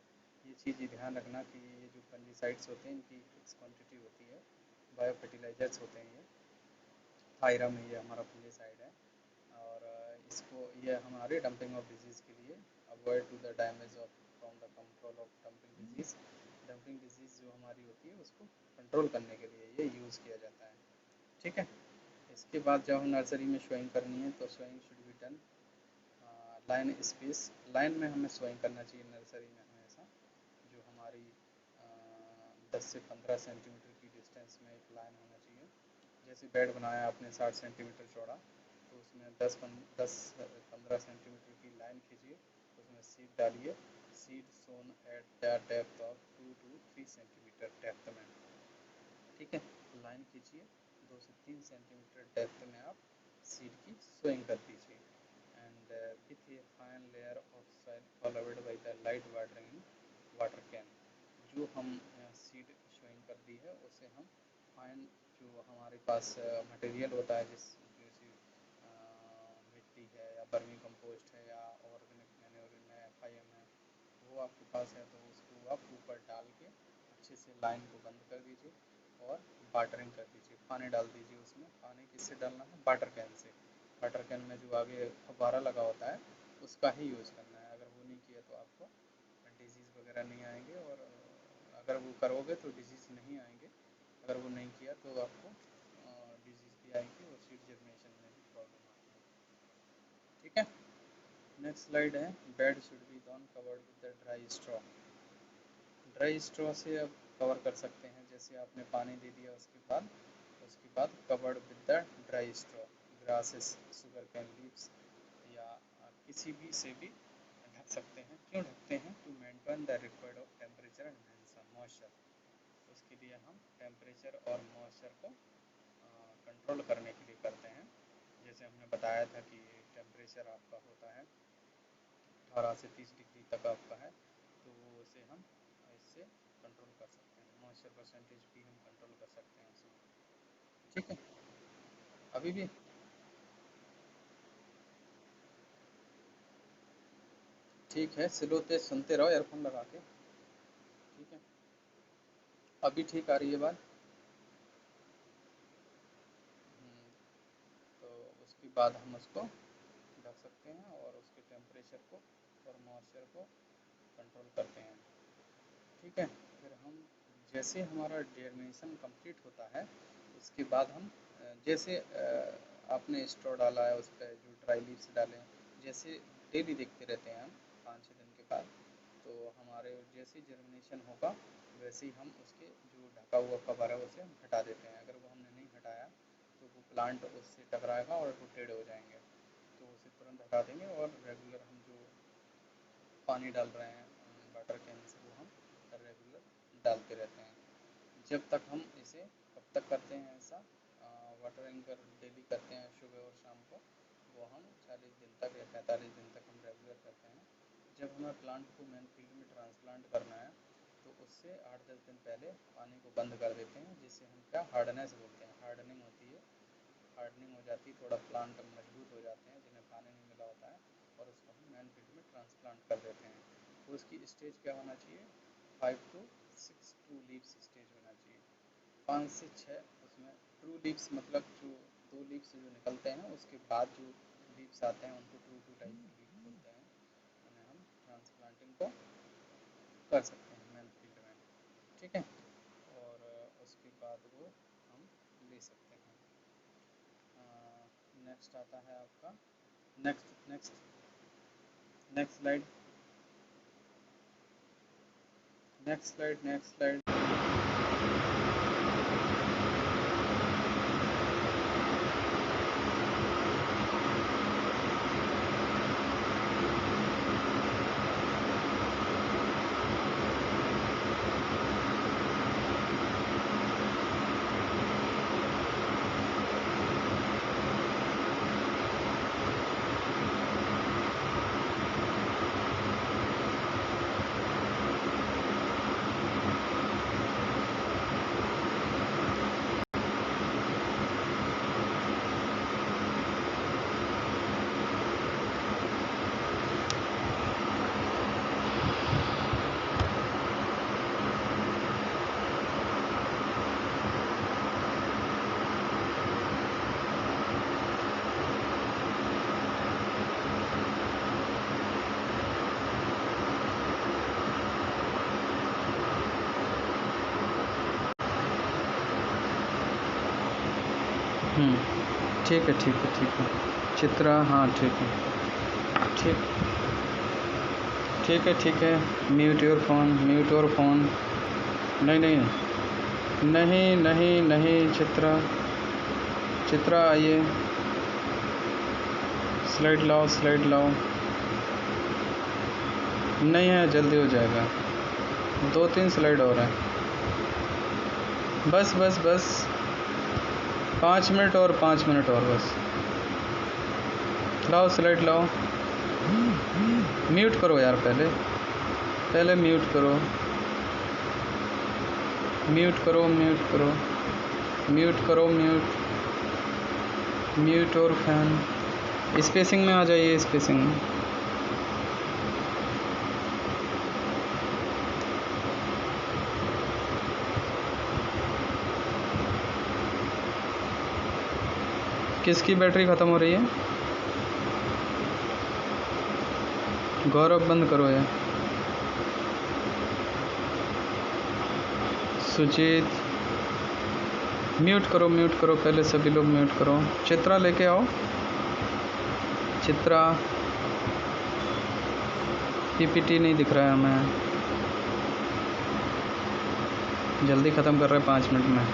ये चीज़ ध्यान रखना कि ये जो फंजीसाइड्स होते हैं इनकी फिक्स क्वांटिटी होती है, बायो फर्टिलाइजर्स होते हैं ये। थायरम ये हमारा फंजीसाइड है, और इसको ये हमारे डंपिंग ऑफ डिजीज़ के लिए, avoid to the damage of from the control of damping disease. Damping disease जो हमारी होती है उसको कंट्रोल करने के लिए ये यूज़ किया जाता है। ठीक है, इसके बाद जब हम नर्सरी में शोइंग करनी है तो showing should be done line space. Line में हमें शोइंग करना चाहिए नर्सरी में हमेशा, जो हमारी 10 से 15 सेंटीमीटर की डिस्टेंस में एक लाइन होना चाहिए। जैसे बेड बनाया आपने 60 सेंटीमीटर चौड़ा, तो उसमें 10-15 सेंटीमीटर की लाइन खींचिए, उसमें सीड डालिए। Seed sown at the depth of 2 to 3 centimetre depth में। ठीक है, लाइन खींचिए, 2 से 3 सेंटीमीटर डेप्थ में आप सीड की सोइंग कर दीजिए। And with a fine layer of soil followed by the light watering water can. जो हम सीड सोइंग कर दी है उसे हम फाइन, जो हमारे पास मटेरियल होता है, जिस जैसे मिट्टी है या वर्मी कंपोस्ट है या ऑर्गेनिक मैन्योर में FIM है, वो आपके पास है तो उसको आप ऊपर डाल के अच्छे से लाइन को बंद कर दीजिए और वाटरिंग कर दीजिए, पानी डाल दीजिए उसमें। पानी किससे डालना है, water can say. Water can में जो आगे फव्वारा लगा होता है उसका ही यूज़ करना है। अगर वो नहीं किया तो आपको डिजीज़ वगैरह नहीं आएंगे, और अगर वो करोगे तो डिजीज़ नहीं आएंगे, अगर वो नहीं किया तो आपको डिजीज़ भी आएंगी और सीड जर्मिनेशन में भी प्रॉब्लम आती है। ठीक है, नेक्स्ट स्लाइड है, bed should be done covered with the dry straw. Dry straw से आप कवर कर सकते हैं, जैसे आपने पानी दे दिया उसके बाद covered with the dry straw, grasses, sugar cane leaves, या किसी भी से भी ढक सकते हैं। क्यों ढकते हैं, to maintain the required of temperature and moisture. उसके लिए हम टेम्परेचर और मॉइस्चर को कंट्रोल करने के लिए करते हैं। जैसे हमने बताया था कि टेम्परेचर आपका होता है 18 से 30 डिग्री तक आपका है, तो वो उसे हम इससे कंट्रोल कर सकते हैं। मॉइस्चर परसेंटेज भी हम कंट्रोल कर सकते हैं उसमें। ठीक है, अभी भी ठीक है, स्लो तेज सुनते रहो ईयरफोन लगा के। ठीक है, अभी ठीक आ रही है बात। तो उसके बाद हम उसको ढक सकते हैं और उसके टेम्परेचर को और मॉइस्चर को कंट्रोल करते हैं। ठीक है, फिर हम जैसे हमारा जर्मिनेशन कंप्लीट होता है उसके बाद हम जैसे आपने स्ट्रॉ डाला है उस पर जो ड्राई लीव्स डालें, जैसे डेली देखते रहते हैं हम 5-6 दिन के बाद, तो हमारे जैसे जर्मिनेशन होगा वैसे ही हम उसके जो ढका हुआ कवर है उसे हम हटा देते हैं। अगर वो हमने नहीं हटाया तो वो प्लांट उससे टकराएगा और वो टेढ़े हो जाएंगे, तो उसे तुरंत हटा देंगे। और रेगुलर हम जो पानी डाल रहे हैं वाटर कैन से, वो हम रेगुलर डालते रहते हैं। जब तक हम इसे कब तक करते हैं ऐसा वाटरिंग कर डेली करते हैं सुबह और शाम को, वो हम 40 दिन तक या 45 दिन तक हम रेगुलर करते हैं। जब हमें प्लांट को मेन फील्ड में ट्रांसप्लांट करना है तो उससे 8-10 दिन पहले पानी को बंद कर देते हैं, जिससे हम क्या हार्डनेस बोलते हैं, हार्डनिंग होती है, हार्डनिंग हो जाती है, थोड़ा प्लांट मजबूत हो जाते हैं जिन्हें पानी नहीं मिला होता है, और उसको हम मेन फील्ड में ट्रांसप्लांट कर देते हैं। तो उसकी स्टेज क्या होना चाहिए, 5 to 6 ट्रू लीव्स स्टेज होना चाहिए, 5 से 6 उसमें ट्रू लीव्स मतलब जो 2 लीव्स जो निकलते हैं उसके बाद जो लीव्स आते हैं उनको ट्रू टाइप के लीव बोलते हैं, उन्हें हम ट्रांसप्लांटिंग को कर सकते हैं मेन फील्ड में, ठीक है। और उसके बाद वो हम ले सकते हैं। नेक्स्ट आता है आपका next next next slide next slide next slide. ठीक है ठीक है ठीक है चित्रा, हाँ ठीक है ठीक ठीक है ठीक है। Mute your phone, mute your phone. नहीं नहीं नहीं नहीं नहीं चित्रा, चित्रा आइए, स्लाइड लाओ, स्लाइड लाओ। नहीं है, जल्दी हो जाएगा, 2-3 स्लाइड और हैं, बस बस बस 5 मिनट और 5 मिनट और बस। लाओ स्लाइड लाओ, म्यूट करो यार, पहले म्यूट करो, म्यूट करो, म्यूट करो, म्यूट करो, म्यूट और फैन। स्पेसिंग में आ जाइए, स्पेसिंग में। किसकी बैटरी ख़त्म हो रही है? गौरव बंद करो यार। सुजीत म्यूट करो, म्यूट करो, पहले सभी लोग म्यूट करो। चित्रा लेके आओ, चित्रा। पीपीटी नहीं दिख रहा है हमें, जल्दी ख़त्म कर रहे हैं 5 मिनट में,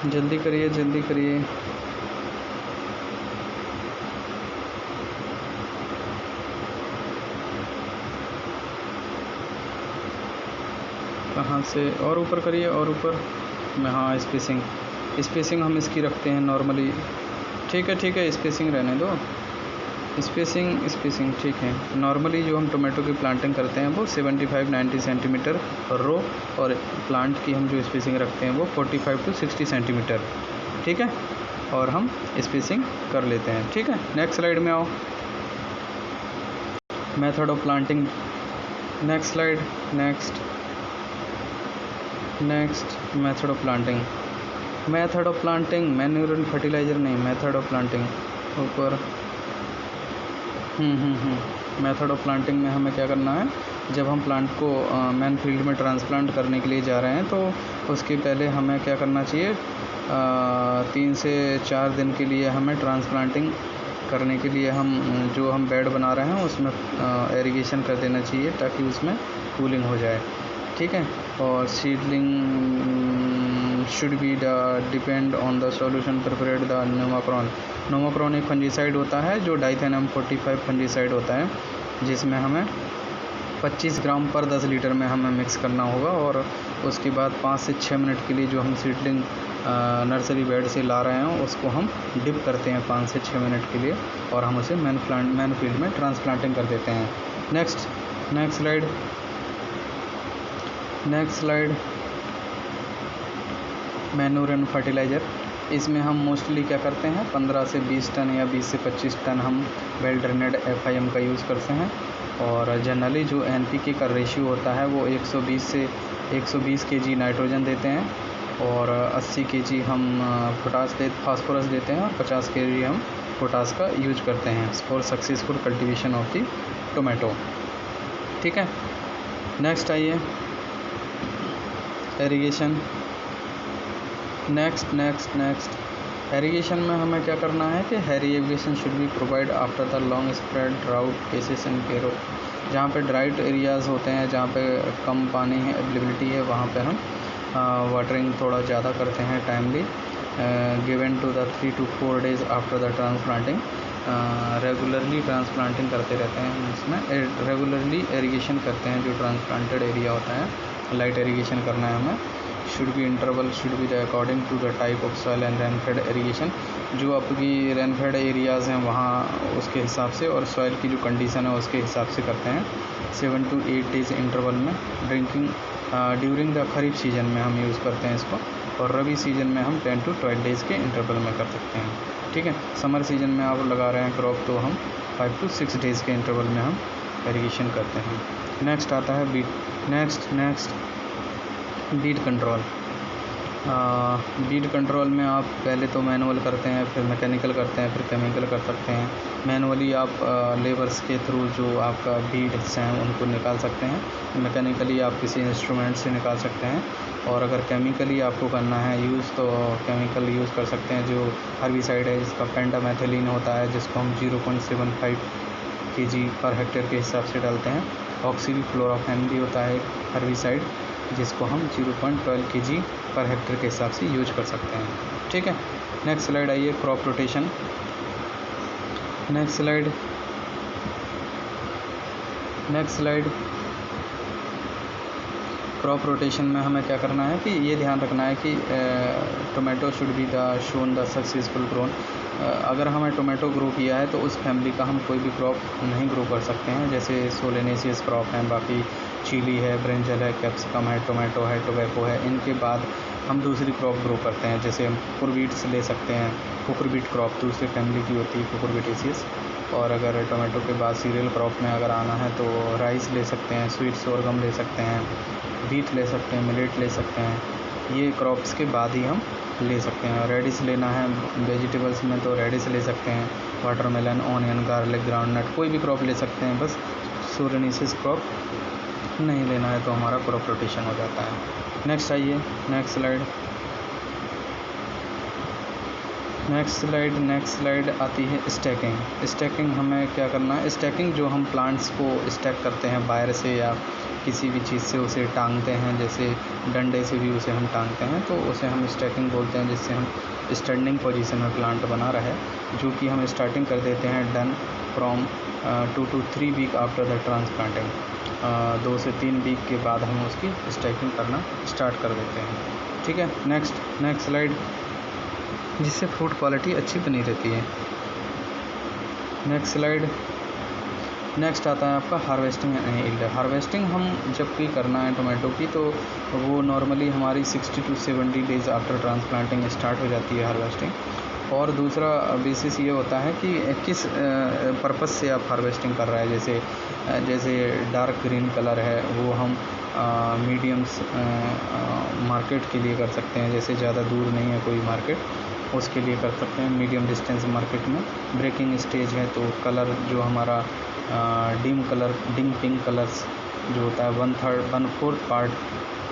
जल्दी करिए, जल्दी करिए। कहाँ से? और ऊपर करिए, और ऊपर में। हाँ, स्पेसिंग हम इसकी रखते हैं नॉर्मली। ठीक है, स्पेसिंग रहने दो, स्पेसिंग ठीक है। नॉर्मली जो हम टोमेटो की प्लांटिंग करते हैं वो 75-90 सेंटीमीटर रो, और प्लांट की हम जो स्पेसिंग रखते हैं वो 45 to 60 सेंटीमीटर, ठीक है। और हम स्पेसिंग कर लेते हैं, ठीक है। नेक्स्ट स्लाइड में आओ, method of planting. Next slide, next method of planting. Manure and fertiliser नहीं, मेथड ऑफ प्लांटिंग ऊपर। मेथड ऑफ प्लांटिंग में हमें क्या करना है, जब हम प्लांट को मेन फील्ड में ट्रांसप्लांट करने के लिए जा रहे हैं तो उसके पहले हमें क्या करना चाहिए, 3 से 4 दिन के लिए हमें ट्रांसप्लांटिंग करने के लिए जो हम बेड बना रहे हैं उसमें एरीगेशन कर देना चाहिए, ताकि उसमें कूलिंग हो जाए, ठीक है। और seedling should be depend on the solution prepared the नोमोक्रॉन एक फंजीसाइड होता है जो डाइथेनम 45 फंजीसाइड होता है, जिसमें हमें 25 ग्राम पर 10 लीटर में हमें मिक्स करना होगा। और उसके बाद 5 से 6 मिनट के लिए जो हम सीडलिंग नर्सरी बेड से ला रहे हैं उसको हम डिप करते हैं 5 से 6 मिनट के लिए, और हम उसे मैन फील्ड में ट्रांसप्लांटिंग कर देते हैं। Next slide manure and fertiliser. इसमें हम मोस्टली क्या करते हैं, 15 से 20 टन या 20 से 25 टन हम वेल ड्रेनेड FIM का यूज़ करते हैं। और जनरली जो NPK का रेशियो होता है वो 120 से 120 kg नाइट्रोजन देते हैं, और 80 kg हम फास्फोरस देते हैं, और 50 kg हम पोटास का यूज करते हैं for successful cultivation of the tomato. ठीक है, नेक्स्ट आइए एरीगेशन। नेक्स्ट एरीगेशन में हमें क्या करना है कि हेरी irrigation should be provide after the long spread drought cases in केरो। जहाँ पे ड्राइट एरियाज़ होते हैं, जहाँ पे कम पानी है अवेलेबिलिटी है, वहाँ पे हम वाटरिंग थोड़ा ज़्यादा करते हैं timely, given to the 3 to 4 days after the transplanting. Regularly transplanting करते रहते हैं, इसमें रेगुलरली एरीगेशन करते हैं जो ट्रांसप्लांटेड एरिया होता है। लाइट एरीगेशन करना है हमें। Interval should be the according to the type of soil and rainfed irrigation. जो आपकी रेनफेड एरियाज़ हैं वहाँ उसके हिसाब से, और सॉइल की जो कंडीशन है उसके हिसाब से करते हैं। 7 to 8 days इंटरवल में। ड्यूरिंग द खरीफ सीजन में हम यूज़ करते हैं इसको, और रबी सीजन में हम 10 to 12 days के इंटरवल में कर सकते हैं। ठीक है, समर सीजन में आप लगा रहे हैं क्रॉप तो हम 5 to 6 days के इंटरवल में हम एरीगेशन करते हैं। नेक्स्ट आता है बीट कंट्रोल। बीट कंट्रोल में आप पहले तो मैनुअल करते हैं, फिर मैकेनिकल करते हैं, फिर केमिकल कर सकते हैं। मैनुअली आप लेबर्स के थ्रू जो आपका बीड्स हैं उनको निकाल सकते हैं, मैकेनिकली आप किसी इंस्ट्रूमेंट से निकाल सकते हैं। और अगर केमिकली आपको करना है यूज़ तो केमिकल यूज़ कर सकते हैं, जो हर्बिसाइड है जिसका पेंटामेथिलीन होता है, जिसको हम 0.75 kg पर हेक्टेयर के हिसाब से डालते हैं। ऑक्सीफ्लोरोफेन भी होता है एक हर्बिसाइड, जिसको हम 0.12 kg पर हेक्टेयर के हिसाब से यूज कर सकते हैं। ठीक है, नेक्स्ट स्लाइड आइए, crop rotation. Next slide crop rotation में हमें क्या करना है कि ये ध्यान रखना है कि tomato should be the shown the successful grown. अगर हमें टोमेटो ग्रो किया है तो उस फैमिली का हम कोई भी क्रॉप नहीं ग्रो कर सकते हैं, जैसे सोलेनेसियस क्रॉप हैं, बाकी चिली है, ब्रिंजल है, कैप्सिकम है, टोमेटो है, टोबैको है। इनके बाद हम दूसरी क्रॉप ग्रो करते हैं, जैसे हम कुकुरबीट्स ले सकते हैं। कुकुरबीट क्रॉप दूसरी फैमिली की होती है, कुकुरबिटेसियस। और अगर टोमेटो के बाद सीरियल क्रॉप में अगर आना है तो राइस ले सकते हैं, स्वीट सोरगम ले सकते हैं, व्हीट ले सकते हैं, मिलेट ले सकते हैं। ये क्रॉप्स के बाद ही हम ले सकते हैं। रेडिस लेना है वेजिटेबल्स में तो रेडिस ले सकते हैं, वाटरमेलन, ऑनियन, गार्लिक, ग्राउंडनट, कोई भी क्रॉप ले सकते हैं। बस सोलेनेसियस क्रॉप नहीं लेना है तो हमारा क्रॉप रोटेशन हो जाता है। नेक्स्ट आइए, नेक्स्ट स्लाइड आती है स्टैकिंग हमें क्या करना है, स्टैकिंग जो हम प्लांट्स को स्टैक करते हैं वायर से या किसी भी चीज़ से उसे टांगते हैं, जैसे डंडे से भी उसे हम टांगते हैं, तो उसे हम स्टैकिंग बोलते हैं, जिससे हम स्टैंडिंग पोजीशन में प्लांट बना रहे, जो कि हम स्टार्टिंग कर देते हैं done from 2 to 3 week after the transplanting. 2 से 3 वीक के बाद हम उसकी स्टैकिंग करना स्टार्ट कर देते हैं। ठीक है, नेक्स्ट स्लाइड, जिससे फ्रूट क्वालिटी अच्छी बनी रहती है। नेक्स्ट आता है आपका हार्वेस्टिंग एंड यील्ड। हार्वेस्टिंग हम जब भी करना है टोमेटो की तो वो नॉर्मली हमारी 60 to 70 days after transplanting start हो जाती है हार्वेस्टिंग। और दूसरा बेसिस ये होता है कि किस पर्पस से आप हार्वेस्टिंग कर रहे हैं, जैसे डार्क ग्रीन कलर है वो हम मीडियम्स मार्केट के लिए कर सकते हैं, जैसे ज़्यादा दूर नहीं है कोई मार्केट, उसके लिए कर सकते हैं मीडियम डिस्टेंस मार्केट में। ब्रेकिंग स्टेज है तो कलर जो हमारा डिम पिंक कलर्स जो होता है 1/4 पार्ट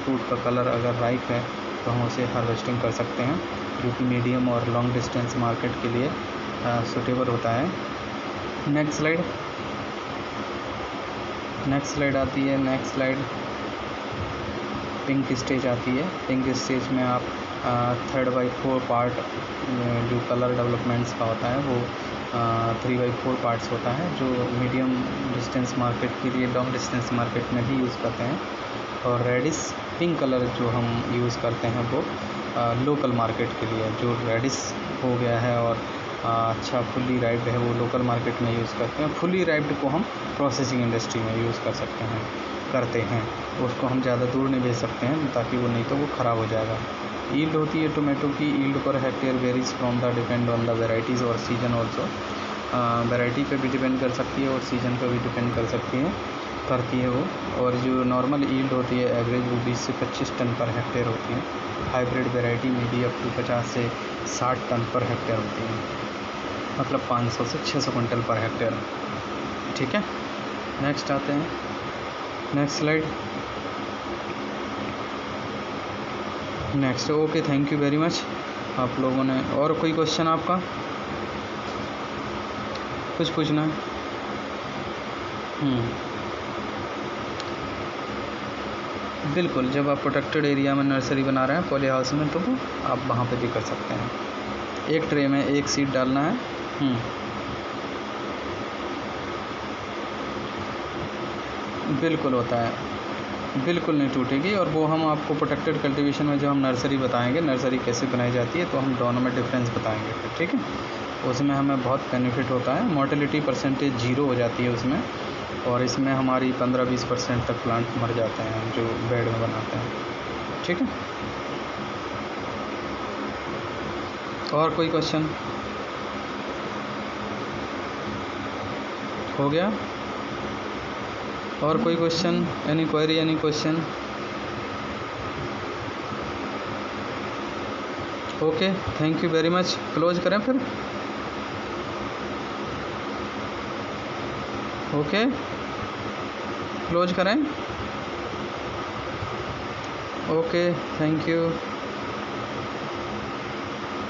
फ्रूट का कलर अगर राइप है तो हम उसे हार्वेस्टिंग कर सकते हैं, जो कि मीडियम और लॉन्ग डिस्टेंस मार्केट के लिए सूटेबल होता है। नेक्स्ट स्लाइड आती है, पिंक स्टेज आती है। पिंक स्टेज में आप 3/4 पार्ट जो कलर डेवलपमेंट्स का होता है वो 3/4 पार्ट्स होता है, जो मीडियम डिस्टेंस मार्केट के लिए, लॉन्ग डिस्टेंस मार्केट में भी यूज़ करते हैं। और रेडिश पिंक कलर जो हम यूज़ करते हैं वो लोकल मार्केट के लिए, जो रेडिश हो गया है और अच्छा फुल्ली राइप्ड है वो लोकल मार्केट में यूज़ करते हैं। फुल्ली राइप्ड को हम प्रोसेसिंग इंडस्ट्री में यूज़ करते हैं। उसको हम ज़्यादा दूर नहीं भेज सकते हैं, ताकि वो नहीं तो वो ख़राब हो जाएगा। ईल्ड होती है टोमेटो की, yield per hectare varies from the depend on the varieties और सीजन ऑल्सो। वैरायटी पे भी डिपेंड कर सकती है और सीज़न पे भी डिपेंड करती है वो। और जो नॉर्मल ईल्ड होती है एवरेज, वो 20 से 25 टन पर हेक्टेयर होती है। हाइब्रिड वैरायटी में भी अप टू 50 से 60 टन पर हेक्टेयर होती है, मतलब 500 से 600 कुंटल पर हेक्टेयर। ठीक है, नेक्स्ट आते हैं, next slide. Next, okay, thank you very much आप लोगों ने। और कोई क्वेश्चन आपका, कुछ पूछना है? बिल्कुल, जब आप प्रोटेक्टेड एरिया में नर्सरी बना रहे हैं पॉली हाउस में, तो आप वहाँ पे भी कर सकते हैं। एक ट्रे में एक सीड डालना है। बिल्कुल होता है, बिल्कुल नहीं टूटेगी। और वो हम आपको प्रोटेक्टेड कल्टीवेशन में जो हम नर्सरी बताएंगे, नर्सरी कैसे बनाई जाती है, तो हम दोनों में डिफरेंस बताएंगे फिर। ठीक है, उसमें हमें बहुत बेनिफिट होता है। मोर्टेलिटी परसेंटेज 0 हो जाती है उसमें, और इसमें हमारी 15-20% तक प्लांट मर जाते हैं जो बेड में बनाते हैं। ठीक है, और कोई क्वेश्चन? हो गया? और कोई question, any query, any question? Okay, thank you very much. Close करें फिर? ओके, क्लोज करें? Okay, thank you.